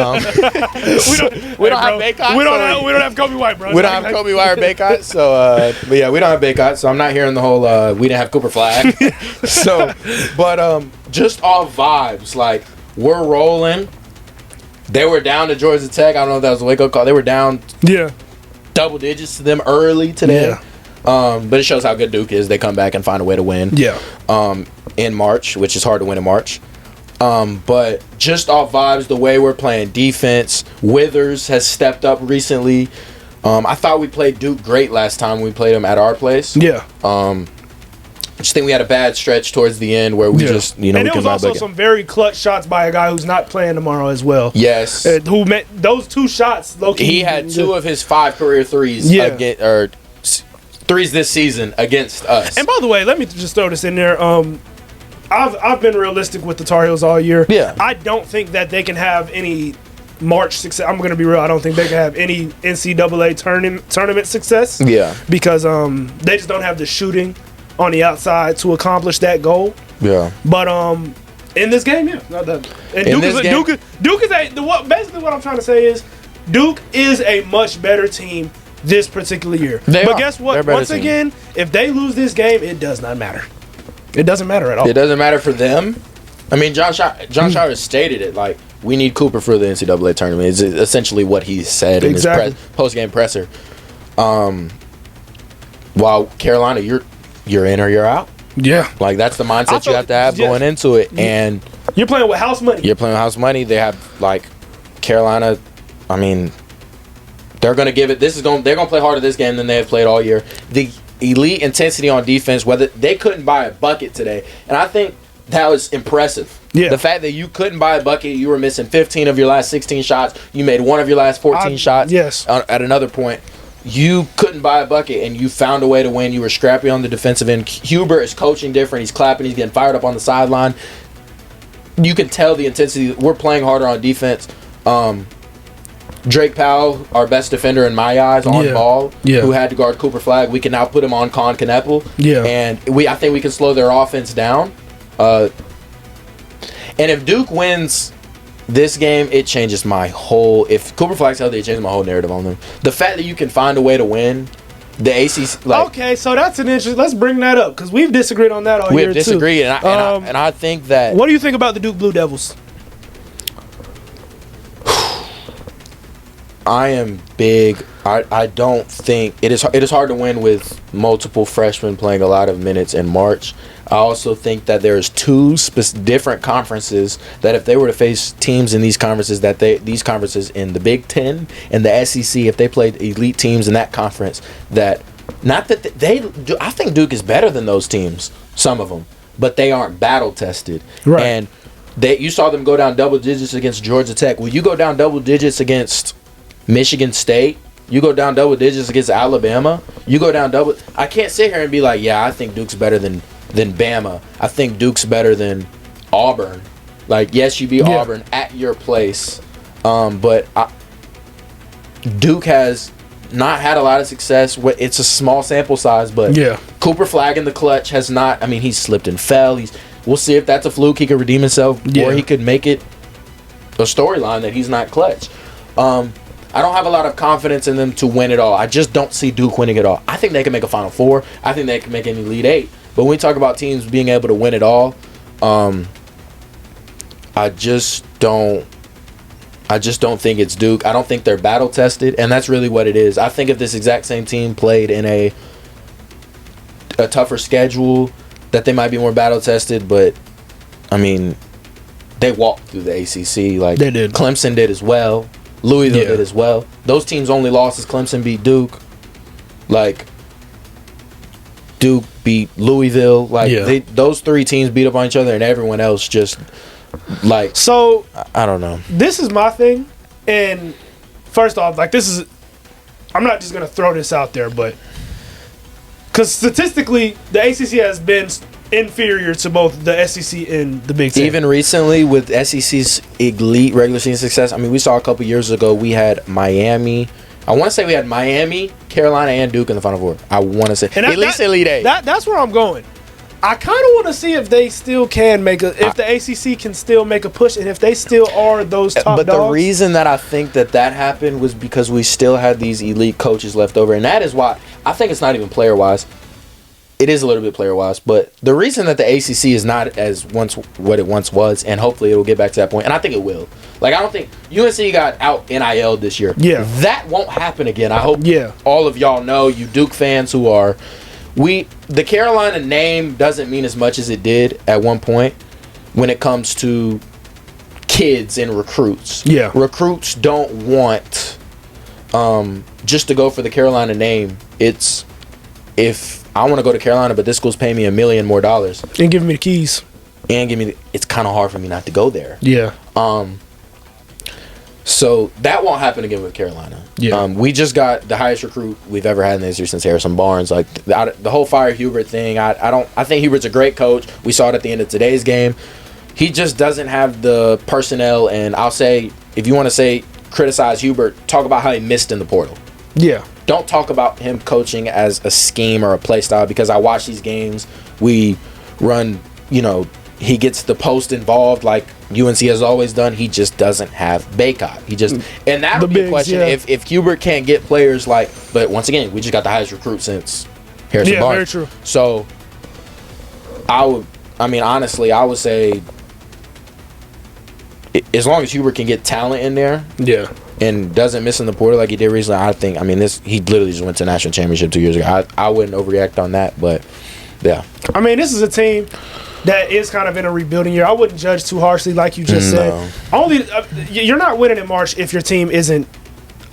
[SPEAKER 2] don't have Baycott.
[SPEAKER 1] We don't have Kobe White, bro.
[SPEAKER 2] We don't have Kobe White or Baycott. So but yeah, we don't have Baycott. So I'm not hearing the whole we didn't have Cooper Flag. So but just all vibes. Like we're rolling. They were down to Georgia Tech. I don't know if that was a wake up call. They were down.
[SPEAKER 1] Yeah.
[SPEAKER 2] Double digits to them early today.
[SPEAKER 1] Yeah.
[SPEAKER 2] But it shows how good Duke is. They come back and find a way to win.
[SPEAKER 1] Yeah.
[SPEAKER 2] In March, which is hard to win in March. But just off vibes, the way we're playing defense, Withers has stepped up recently. I thought we played Duke great last time we played them at our place.
[SPEAKER 1] Yeah.
[SPEAKER 2] I just think we had a bad stretch towards the end where we just,
[SPEAKER 1] and it was also some very clutch shots by a guy who's not playing tomorrow as well.
[SPEAKER 2] Yes.
[SPEAKER 1] Who met those 2 shots.
[SPEAKER 2] He had 2 of his 5 career threes threes this season against us.
[SPEAKER 1] And by the way, let me just throw this in there. I've been realistic with the Tar Heels all year.
[SPEAKER 2] Yeah.
[SPEAKER 1] I don't think that they can have any March success. I'm going to be real. I don't think they can have any NCAA tournament success.
[SPEAKER 2] Yeah.
[SPEAKER 1] Because they just don't have the shooting on the outside to accomplish that goal.
[SPEAKER 2] Yeah.
[SPEAKER 1] But in this game, yeah. Duke is basically what I'm trying to say is Duke is a much better team this particular year. Guess what? Once again, if they lose this game, it does not matter. It doesn't matter at all.
[SPEAKER 2] It doesn't matter for them. I mean, John Schauer stated it like we need Cooper for the NCAA tournament. It's essentially what he said in his post-game presser. While Carolina, you're in or you're out.
[SPEAKER 1] Yeah.
[SPEAKER 2] Like, that's the mindset you have to have going into it. And
[SPEAKER 1] you're playing with house money.
[SPEAKER 2] They have, like, Carolina, I mean, they're going to give it. They're going to play harder this game than they have played all year. The elite intensity on defense, whether they couldn't buy a bucket today. And I think that was impressive.
[SPEAKER 1] Yeah.
[SPEAKER 2] The fact that you couldn't buy a bucket, you were missing 15 of your last 16 shots. You made 1 of your last 14 shots.
[SPEAKER 1] Yes.
[SPEAKER 2] At another point. You couldn't buy a bucket, and you found a way to win. You were scrappy on the defensive end. Huber is coaching different. He's clapping. He's getting fired up on the sideline. You can tell the intensity. We're playing harder on defense. Drake Powell, our best defender in my eyes, on ball, who had to guard Cooper Flag. We can now put him on Con Kneppel.
[SPEAKER 1] Yeah.
[SPEAKER 2] And I think we can slow their offense down. And if Duke wins this game, it changes my whole. If Cooper Flag's healthy, it changes my whole narrative on them. The fact that you can find a way to win the ACC.
[SPEAKER 1] Okay, so that's an interesting. Let's bring that up because we've disagreed on that all year too.
[SPEAKER 2] We've disagreed, and I think that.
[SPEAKER 1] What do you think about the Duke Blue Devils?
[SPEAKER 2] I am big. I don't think it is hard to win with multiple freshmen playing a lot of minutes in March. I also think that there's 2 different conferences that if they were to face teams in these conferences, these conferences in the Big Ten and the SEC, if they played elite teams in that conference, that not that I think Duke is better than those teams, some of them, but they aren't battle tested.
[SPEAKER 1] Right.
[SPEAKER 2] And you saw them go down double digits against Georgia Tech. Will you go down double digits against Michigan State, You go down double digits against Alabama. You go down double. I can't sit here and be like, yeah, I think Duke's better than Bama. I think Duke's better than Auburn. Like, yes, you beat Auburn at your place, but Duke has not had a lot of success. It's a small sample size, but Cooper Flagg in the clutch has not. I mean, he's slipped and fell. We'll see if that's a fluke. He could redeem himself, or he could make it a storyline that he's not clutch. I don't have a lot of confidence in them to win it all. I just don't see Duke winning it all. I think they can make a Final Four. I think they can make an Elite Eight. But when we talk about teams being able to win it all, I just don't think it's Duke. I don't think they're battle tested, and that's really what it is. I think if this exact same team played in a tougher schedule, that they might be more battle tested. But I mean, they walked through the ACC like
[SPEAKER 1] they did.
[SPEAKER 2] Clemson did as well. Louisville did as well. Those teams only lost as Clemson beat Duke. Like, Duke beat Louisville. Like, those three teams beat up on each other, and everyone else just, like...
[SPEAKER 1] So...
[SPEAKER 2] I don't know.
[SPEAKER 1] This is my thing, and first off, like, this is... I'm not just going to throw this out there, but... Because statistically, the ACC has been inferior to both the SEC and the Big Ten.
[SPEAKER 2] Even recently with SEC's elite regular season success, I mean, we saw a couple years ago, we had Miami. I want to say we had Miami, Carolina, and Duke in the Final Four. I want to say. And at least Elite Eight.
[SPEAKER 1] That's where I'm going. I kind of want to see if they still can make if the ACC can still make a push, and if they still are those top dogs.
[SPEAKER 2] But the reason that I think that happened was because we still had these elite coaches left over, and that is why I think it's not even player-wise. It is a little bit player-wise, but the reason that the ACC is not as what it once was, and hopefully it will get back to that point, and I think it will. Like, I don't think UNC got out NIL this year.
[SPEAKER 1] Yeah.
[SPEAKER 2] That won't happen again. I hope all of y'all know, you Duke fans who are... The Carolina name doesn't mean as much as it did at one point when it comes to kids and recruits.
[SPEAKER 1] Yeah.
[SPEAKER 2] Recruits don't want just to go for the Carolina name. It's if I want to go to Carolina, but this school's paying me $1 million more
[SPEAKER 1] and giving me the keys
[SPEAKER 2] it's kind of hard for me not to go there.
[SPEAKER 1] Yeah.
[SPEAKER 2] So that won't happen again with Carolina.
[SPEAKER 1] Yeah.
[SPEAKER 2] We just got the highest recruit we've ever had in this year since Harrison Barnes. Like the whole fire Hubert thing. I think Hubert's a great coach. We saw it at the end of today's game. He just doesn't have the personnel. And I'll say, if you want to criticize Hubert, talk about how he missed in the portal.
[SPEAKER 1] Yeah. Don't
[SPEAKER 2] talk about him coaching as a scheme or a play style, because I watch these games. We run, he gets the post involved like UNC has always done. He just doesn't have Baycott. And that would be a question if Hubert can't get players but once again, we just got the highest recruit since Harrison Barnes.
[SPEAKER 1] Very true.
[SPEAKER 2] So honestly, I would say as long as Hubert can get talent in there.
[SPEAKER 1] Yeah.
[SPEAKER 2] And doesn't miss in the portal like he did recently, I think. He literally just went to national championship 2 years ago. I wouldn't overreact on that, but yeah.
[SPEAKER 1] This is a team that is kind of in a rebuilding year. I wouldn't judge too harshly, like you just said. You're not winning in March if your team isn't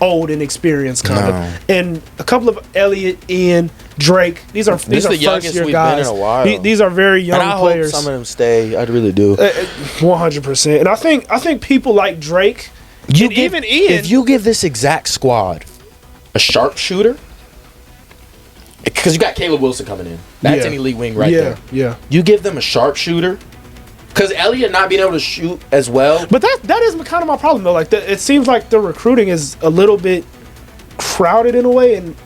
[SPEAKER 1] old and experienced, kind of. And a couple of Elliott, Ian, Drake. These are
[SPEAKER 2] the youngest we've been in a while.
[SPEAKER 1] These are very young players.
[SPEAKER 2] I hope some of them stay. I really do.
[SPEAKER 1] 100%. And I think people like Drake. Even Ian.
[SPEAKER 2] If you give this exact squad a sharpshooter, because you got Caleb Wilson coming in. That's an elite wing there.
[SPEAKER 1] Yeah.
[SPEAKER 2] You give them a sharpshooter, because Elliott not being able to shoot as well.
[SPEAKER 1] But that is kind of my problem, though. Like, it seems like the recruiting is a little bit crowded in a way, and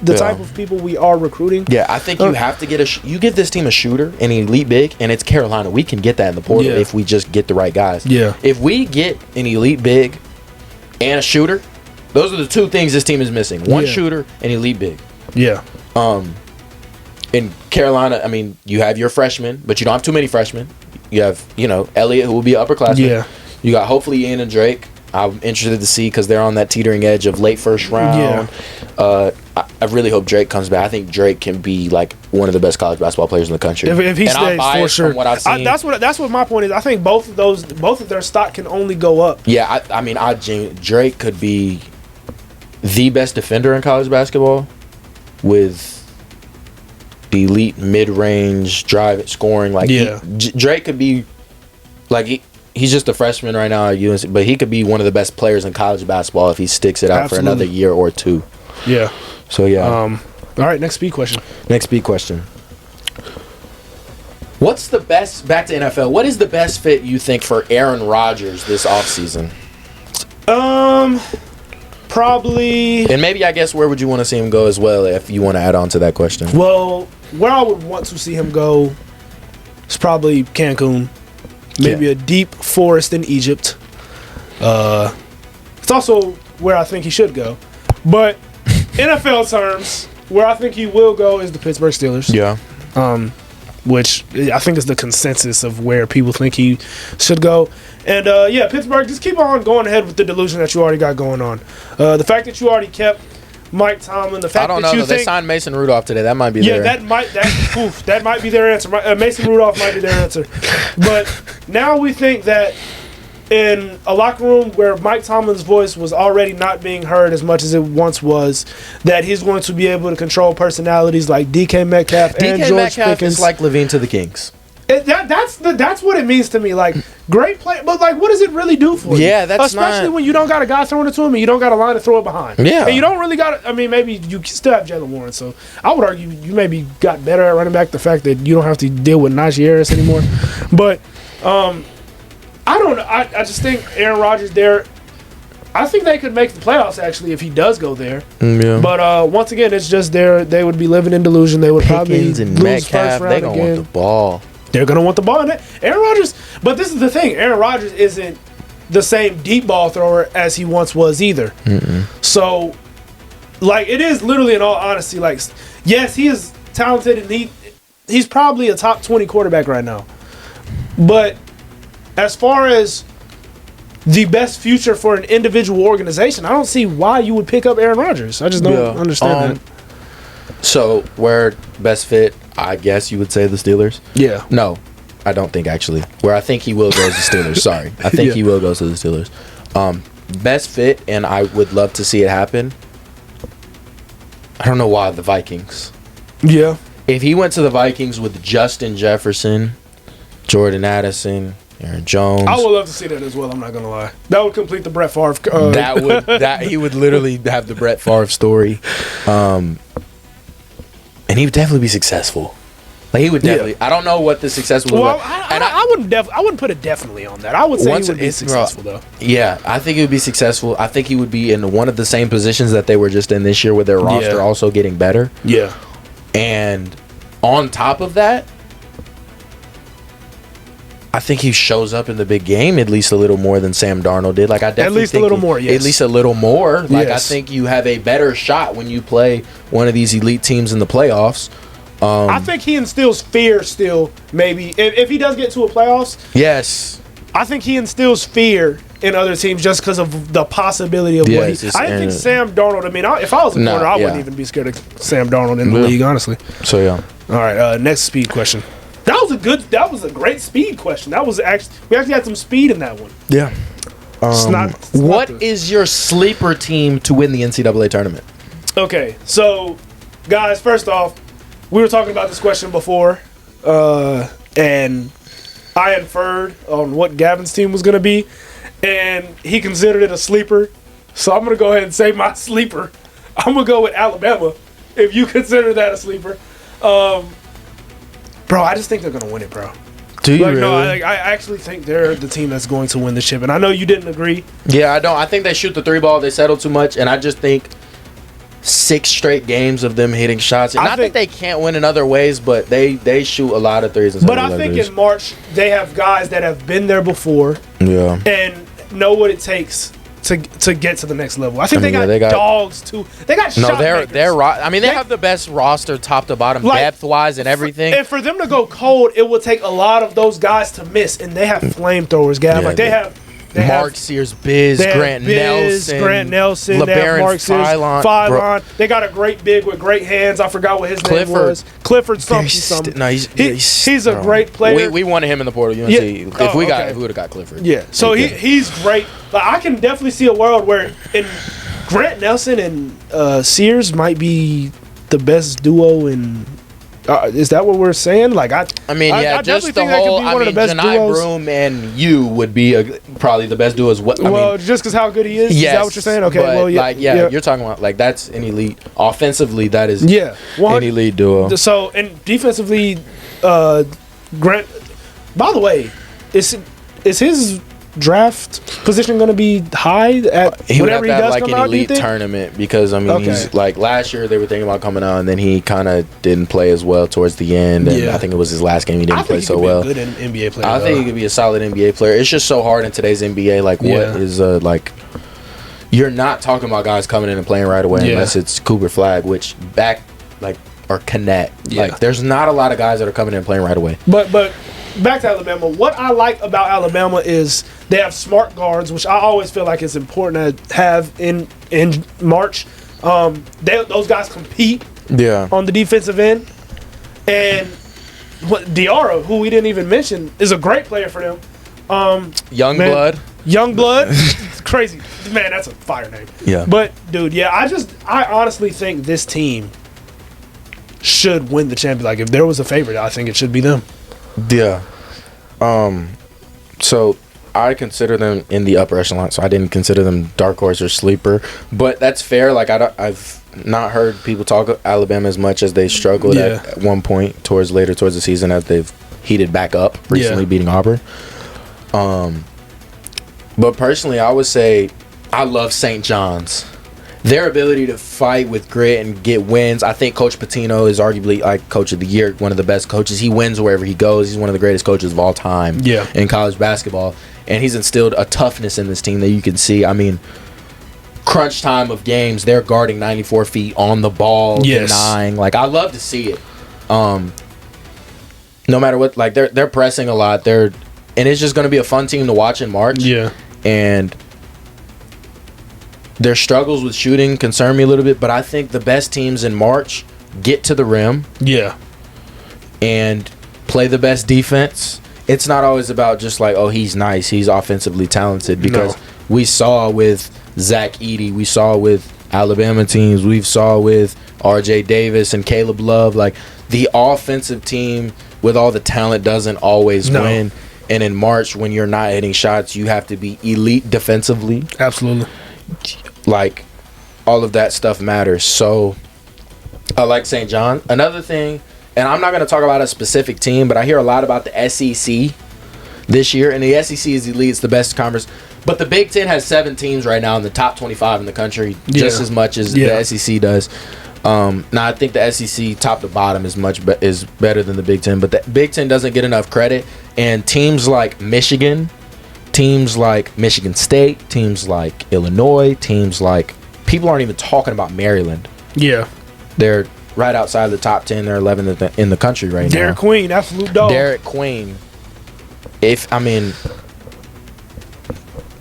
[SPEAKER 1] the type of people we are recruiting.
[SPEAKER 2] Yeah, I think you have to get you give this team a shooter, an elite big, and it's Carolina. We can get that in the portal if we just get the right guys.
[SPEAKER 1] Yeah.
[SPEAKER 2] If we get an elite big and a shooter, those are the two things this team is missing. One shooter and elite big.
[SPEAKER 1] Yeah.
[SPEAKER 2] In Carolina, you have your freshmen, but you don't have too many freshmen. You have, Elliott, who will be an upperclassman.
[SPEAKER 1] Yeah.
[SPEAKER 2] You got hopefully Ian and Drake. I'm interested to see, because they're on that teetering edge of late first round.
[SPEAKER 1] Yeah.
[SPEAKER 2] I really hope Drake comes back. I think Drake can be one of the best college basketball players in the country.
[SPEAKER 1] If he stays, for sure.
[SPEAKER 2] From what I've seen.
[SPEAKER 1] That's what my point is. I think both of their stock can only go up.
[SPEAKER 2] Yeah, Drake could be the best defender in college basketball with the elite mid-range drive at scoring. Drake could be he's just a freshman right now at UNC, but he could be one of the best players in college basketball if he sticks it out for another year or two.
[SPEAKER 1] Yeah.
[SPEAKER 2] So yeah.
[SPEAKER 1] All right, next speed question.
[SPEAKER 2] What's the best, back to NFL, what is the best fit you think for Aaron Rodgers this offseason?
[SPEAKER 1] Probably.
[SPEAKER 2] And maybe, I guess, where would you want to see him go as well, if you want to add on to that question?
[SPEAKER 1] Well, where I would want to see him go is probably Cancun. Maybe a deep forest in Egypt. It's also where I think he should go. But NFL terms, where I think he will go is the Pittsburgh Steelers.
[SPEAKER 2] Yeah.
[SPEAKER 1] Which I think is the consensus of where people think he should go. And, Pittsburgh, just keep on going ahead with the delusion that you already got going on. The fact that you already kept Mike Tomlin, the fact that you think...
[SPEAKER 2] They signed Mason Rudolph today. That might be their...
[SPEAKER 1] Yeah, that might be their answer. Mason Rudolph might be their answer. But now we think that in a locker room where Mike Tomlin's voice was already not being heard as much as it once was, that he's going to be able to control personalities like DK Metcalf and George Pickens.
[SPEAKER 2] Is like Levine to the Kings.
[SPEAKER 1] That's what it means to me. Like, great play, but like, what does it really do for you?
[SPEAKER 2] Yeah, that's
[SPEAKER 1] especially when you don't got a guy throwing it to him and you don't got a line to throw it behind.
[SPEAKER 2] Yeah,
[SPEAKER 1] and you don't really got. I mean, maybe you still have Jalen Warren, so I would argue you maybe got better at running back. The fact that you don't have to deal with Najee Harris anymore, but I don't know. I just think Aaron Rodgers there. I think they could make the playoffs actually if he does go there.
[SPEAKER 2] Yeah.
[SPEAKER 1] But once again, it's just they would be living in delusion. They would probably
[SPEAKER 2] Pickens and
[SPEAKER 1] lose
[SPEAKER 2] Metcalf,
[SPEAKER 1] first round
[SPEAKER 2] they gonna
[SPEAKER 1] again.
[SPEAKER 2] want the ball.
[SPEAKER 1] They're going to want the ball. And Aaron Rodgers, but this is the thing. Aaron Rodgers isn't the same deep ball thrower as he once was either.
[SPEAKER 2] Mm-mm.
[SPEAKER 1] So, like, it is literally, in all honesty, like, yes, he is talented and he's probably a top 20 quarterback right now. But as far as the best future for an individual organization, I don't see why you would pick up Aaron Rodgers. I just don't understand that.
[SPEAKER 2] So, where best fit, I guess you would say the Steelers?
[SPEAKER 1] Yeah.
[SPEAKER 2] No, I don't think, actually. Where I think he will go is the Steelers. Sorry. I think he will go to the Steelers. Best fit, and I would love to see it happen. I don't know why, the Vikings.
[SPEAKER 1] Yeah.
[SPEAKER 2] If he went to the Vikings with Justin Jefferson, Jordan Addison, Aaron Jones.
[SPEAKER 1] I would love to see that as well, I'm not going to lie. That would complete the Brett Favre.
[SPEAKER 2] He would literally have the Brett Favre story. And he would definitely be successful. Like, he would definitely. Yeah. I don't know what the success would be.
[SPEAKER 1] Well, I wouldn't put it definitely on that. I would say he would be successful, though.
[SPEAKER 2] Yeah, I think he would be successful. I think he would be in one of the same positions that they were just in this year with their roster also getting better.
[SPEAKER 1] Yeah.
[SPEAKER 2] And on top of that, I think he shows up in the big game at least a little more than Sam Darnold did. Like, I definitely
[SPEAKER 1] at least a little more. Yes.
[SPEAKER 2] At least a little more. Like, yes. I think you have a better shot when you play one of these elite teams in the playoffs.
[SPEAKER 1] I think he instills fear still. Maybe if he does get to a playoffs.
[SPEAKER 2] Yes.
[SPEAKER 1] I think he instills fear in other teams just because of the possibility of what he. I didn't think Sam Darnold. I mean, if I was a corner, I wouldn't even be scared of Sam Darnold in the league, honestly.
[SPEAKER 2] So yeah.
[SPEAKER 1] All right. Next speed question. That was a great speed question. We actually had some speed in that one.
[SPEAKER 2] Yeah. What is your sleeper team to win the NCAA tournament?
[SPEAKER 1] Okay, so guys, first off, we were talking about this question before, and I inferred on what Gavin's team was going to be, and he considered it a sleeper. So I'm going to go ahead and say my sleeper. I'm going to go with Alabama, if you consider that a sleeper. Bro, I just think they're going to win it, bro.
[SPEAKER 2] Do you really?
[SPEAKER 1] No, I actually think they're the team that's going to win the chip. And I know you didn't agree.
[SPEAKER 2] Yeah, I don't. I think they shoot the three ball. They settle too much. And I just think 6 straight games of them hitting shots. Not that they can't win in other ways, but they shoot a lot of threes.
[SPEAKER 1] But I think in March, they have guys that have been there before.
[SPEAKER 2] Yeah.
[SPEAKER 1] And know what it takes to get to the next level. I think they got dogs too. They got shot makers.
[SPEAKER 2] They have the best roster top to bottom, depth wise and everything.
[SPEAKER 1] And for them to go cold, it will take a lot of those guys to miss. And they have flamethrowers, Gav.
[SPEAKER 2] Yeah, Mark Sears, Grant Nelson,
[SPEAKER 1] LeBaron Filon. They got a great big with great hands. I forgot what his name was. Clifford something.
[SPEAKER 2] No,
[SPEAKER 1] he's a great player.
[SPEAKER 2] We wanted him in the portal. UNC. If we would have got Clifford.
[SPEAKER 1] Yeah. So he's great. But I can definitely see a world where Grant Nelson and Sears might be the best duo in. Is that what we're saying? Like I
[SPEAKER 2] mean, yeah, just the whole. I mean, Janai Broom and you would be probably the best duo as well.
[SPEAKER 1] Well, just because how good he is.
[SPEAKER 2] Yes,
[SPEAKER 1] is that what you're saying? Okay,
[SPEAKER 2] but,
[SPEAKER 1] well, yeah,
[SPEAKER 2] like, you're talking about like that's an elite. Offensively, that is an elite duo.
[SPEAKER 1] So and defensively, Grant. By the way, is his draft position going to be high at
[SPEAKER 2] he would have to have like
[SPEAKER 1] an
[SPEAKER 2] elite tournament because I mean he's like last year they were thinking about coming out and then he kind of didn't play as well towards the end and I think it was his last game he didn't play so well.
[SPEAKER 1] Good NBA player.
[SPEAKER 2] I think he could be a solid NBA player. It's just so hard in today's NBA. Like what is like you're not talking about guys coming in and playing right away unless it's Cooper Flag, which or Connect. Like there's not a lot of guys that are coming in and playing right away.
[SPEAKER 1] But back to Alabama. What I like about Alabama is they have smart guards, which I always feel like it's important to have in March. Those guys compete on the defensive end. And Diarra, who we didn't even mention, is a great player for them.
[SPEAKER 2] Youngblood.
[SPEAKER 1] It's crazy. Man, that's a fire name.
[SPEAKER 2] Yeah.
[SPEAKER 1] But, dude, I honestly think this team should win the championship. Like, if there was a favorite, I think it should be them.
[SPEAKER 2] Yeah. So I consider them in the upper echelon. So I didn't consider them dark horse or sleeper, but that's fair. Like I've not heard people talk Alabama as much as they struggled at one point towards the season as they've heated back up recently, beating Auburn. But personally, I would say I love St. John's. Their ability to fight with grit and get wins. I think Coach Pitino is arguably like coach of the year, one of the best coaches. He wins wherever he goes. He's one of the greatest coaches of all time in college basketball. And he's instilled a toughness in this team that you can see. I mean, crunch time of games, they're guarding 94 feet on the ball, denying. Like, I love to see it. No matter what, like, they're pressing a lot. And it's just going to be a fun team to watch in March.
[SPEAKER 1] Yeah.
[SPEAKER 2] And their struggles with shooting concern me a little bit, but I think the best teams in March get to the rim.
[SPEAKER 1] Yeah.
[SPEAKER 2] And play the best defense. It's not always about just like, oh, he's nice, he's offensively talented, because we saw with Zach Edey, we saw with Alabama teams, we saw with RJ Davis and Caleb Love, like the offensive team with all the talent doesn't always win. And in March, when you're not hitting shots, you have to be elite defensively.
[SPEAKER 1] Absolutely.
[SPEAKER 2] Like, all of that stuff matters. So, I like St. John. Another thing, and I'm not going to talk about a specific team, but I hear a lot about the SEC this year. And the SEC is elite. It's the best conference. But the Big Ten has 7 teams right now in the top 25 in the country, just as much as the SEC does. Now, I think the SEC top to bottom is is better than the Big Ten. But the Big Ten doesn't get enough credit. And teams like Michigan, teams like Michigan State, teams like Illinois, teams like people aren't even talking about Maryland.
[SPEAKER 1] Yeah,
[SPEAKER 2] they're right outside the top 10. They're 11th in the country right now.
[SPEAKER 1] Derek Queen, absolute dog.
[SPEAKER 2] Derek Queen.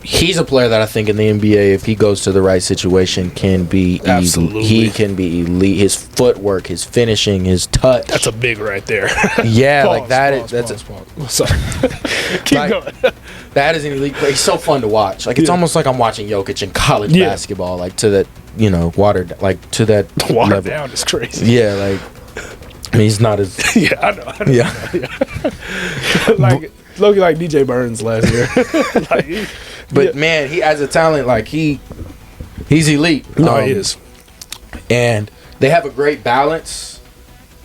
[SPEAKER 2] He's a player that I think in the NBA, if he goes to the right situation, can be
[SPEAKER 1] absolutely.
[SPEAKER 2] He can be elite. His footwork, his finishing, his touch.
[SPEAKER 1] That's a big right there.
[SPEAKER 2] Yeah,
[SPEAKER 1] pause,
[SPEAKER 2] like that
[SPEAKER 1] pause,
[SPEAKER 2] is.
[SPEAKER 1] Pause. Sorry. Keep going.
[SPEAKER 2] That is an elite player. He's so fun to watch. Like it's almost like I'm watching Jokic in college basketball. Like to that, watered. Like to that
[SPEAKER 1] watered
[SPEAKER 2] level.
[SPEAKER 1] down is crazy.
[SPEAKER 2] Yeah, like I mean, he's not as.
[SPEAKER 1] I know. Yeah. Like Loki, like DJ Burns last year.
[SPEAKER 2] But man, he has a talent. Like he's elite.
[SPEAKER 1] No, he is.
[SPEAKER 2] And they have a great balance.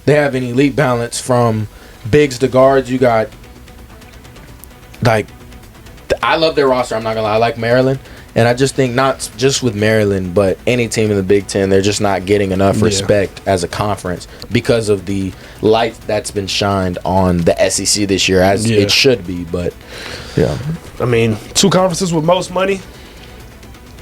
[SPEAKER 2] They have an elite balance from bigs to guards. You got I love their roster. I'm not gonna lie. I like Maryland, and I just think not just with Maryland, but any team in the Big Ten, they're just not getting enough respect as a conference because of the light that's been shined on the SEC this year, as it should be. But
[SPEAKER 1] I mean, 2 conferences with most money.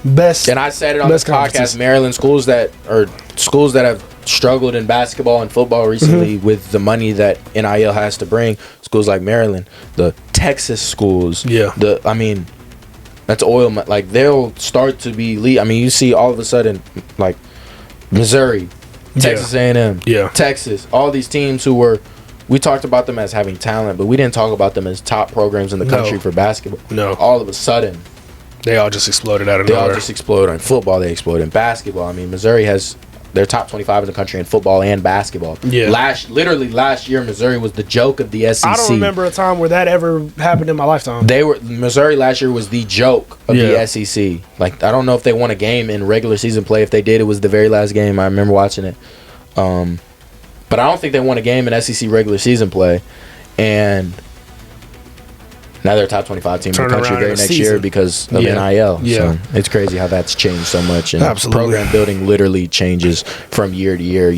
[SPEAKER 1] Best.
[SPEAKER 2] And I said it on this podcast. Maryland schools that have struggled in basketball and football recently with the money that NIL has to bring. Schools like Maryland, the Texas schools. That's oil. Like they'll start to be elite. I mean, you see all of a sudden like Missouri, Texas A&M, Texas, all these teams who we talked about them as having talent, but we didn't talk about them as top programs in the country for basketball.
[SPEAKER 1] No.
[SPEAKER 2] All of a sudden,
[SPEAKER 1] they all just exploded out of nowhere.
[SPEAKER 2] They all just exploded in football. They exploded in basketball. I mean, Missouri has they're top 25 in the country in football and basketball.
[SPEAKER 1] Yeah.
[SPEAKER 2] Literally last year, Missouri was the joke of the SEC.
[SPEAKER 1] I don't remember a time where that ever happened in my lifetime.
[SPEAKER 2] Missouri last year was the joke of the SEC. Like, I don't know if they won a game in regular season play. If they did, it was the very last game. I remember watching it. But I don't think they won a game in SEC regular season play. And now they're a top 25 team in the country very next year because of NIL.
[SPEAKER 1] Yeah.
[SPEAKER 2] So it's crazy how that's changed so much. And
[SPEAKER 1] Absolutely.
[SPEAKER 2] program building literally changes from year to year.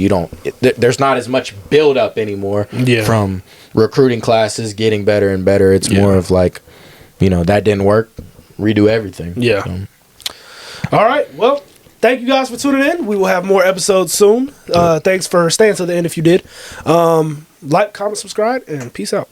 [SPEAKER 2] There's not as much build up anymore from recruiting classes getting better and better. It's more of like, that didn't work. Redo everything.
[SPEAKER 1] Yeah. All right. Well, thank you guys for tuning in. We will have more episodes soon. Thanks for staying to the end if you did. Like, comment, subscribe, and peace out.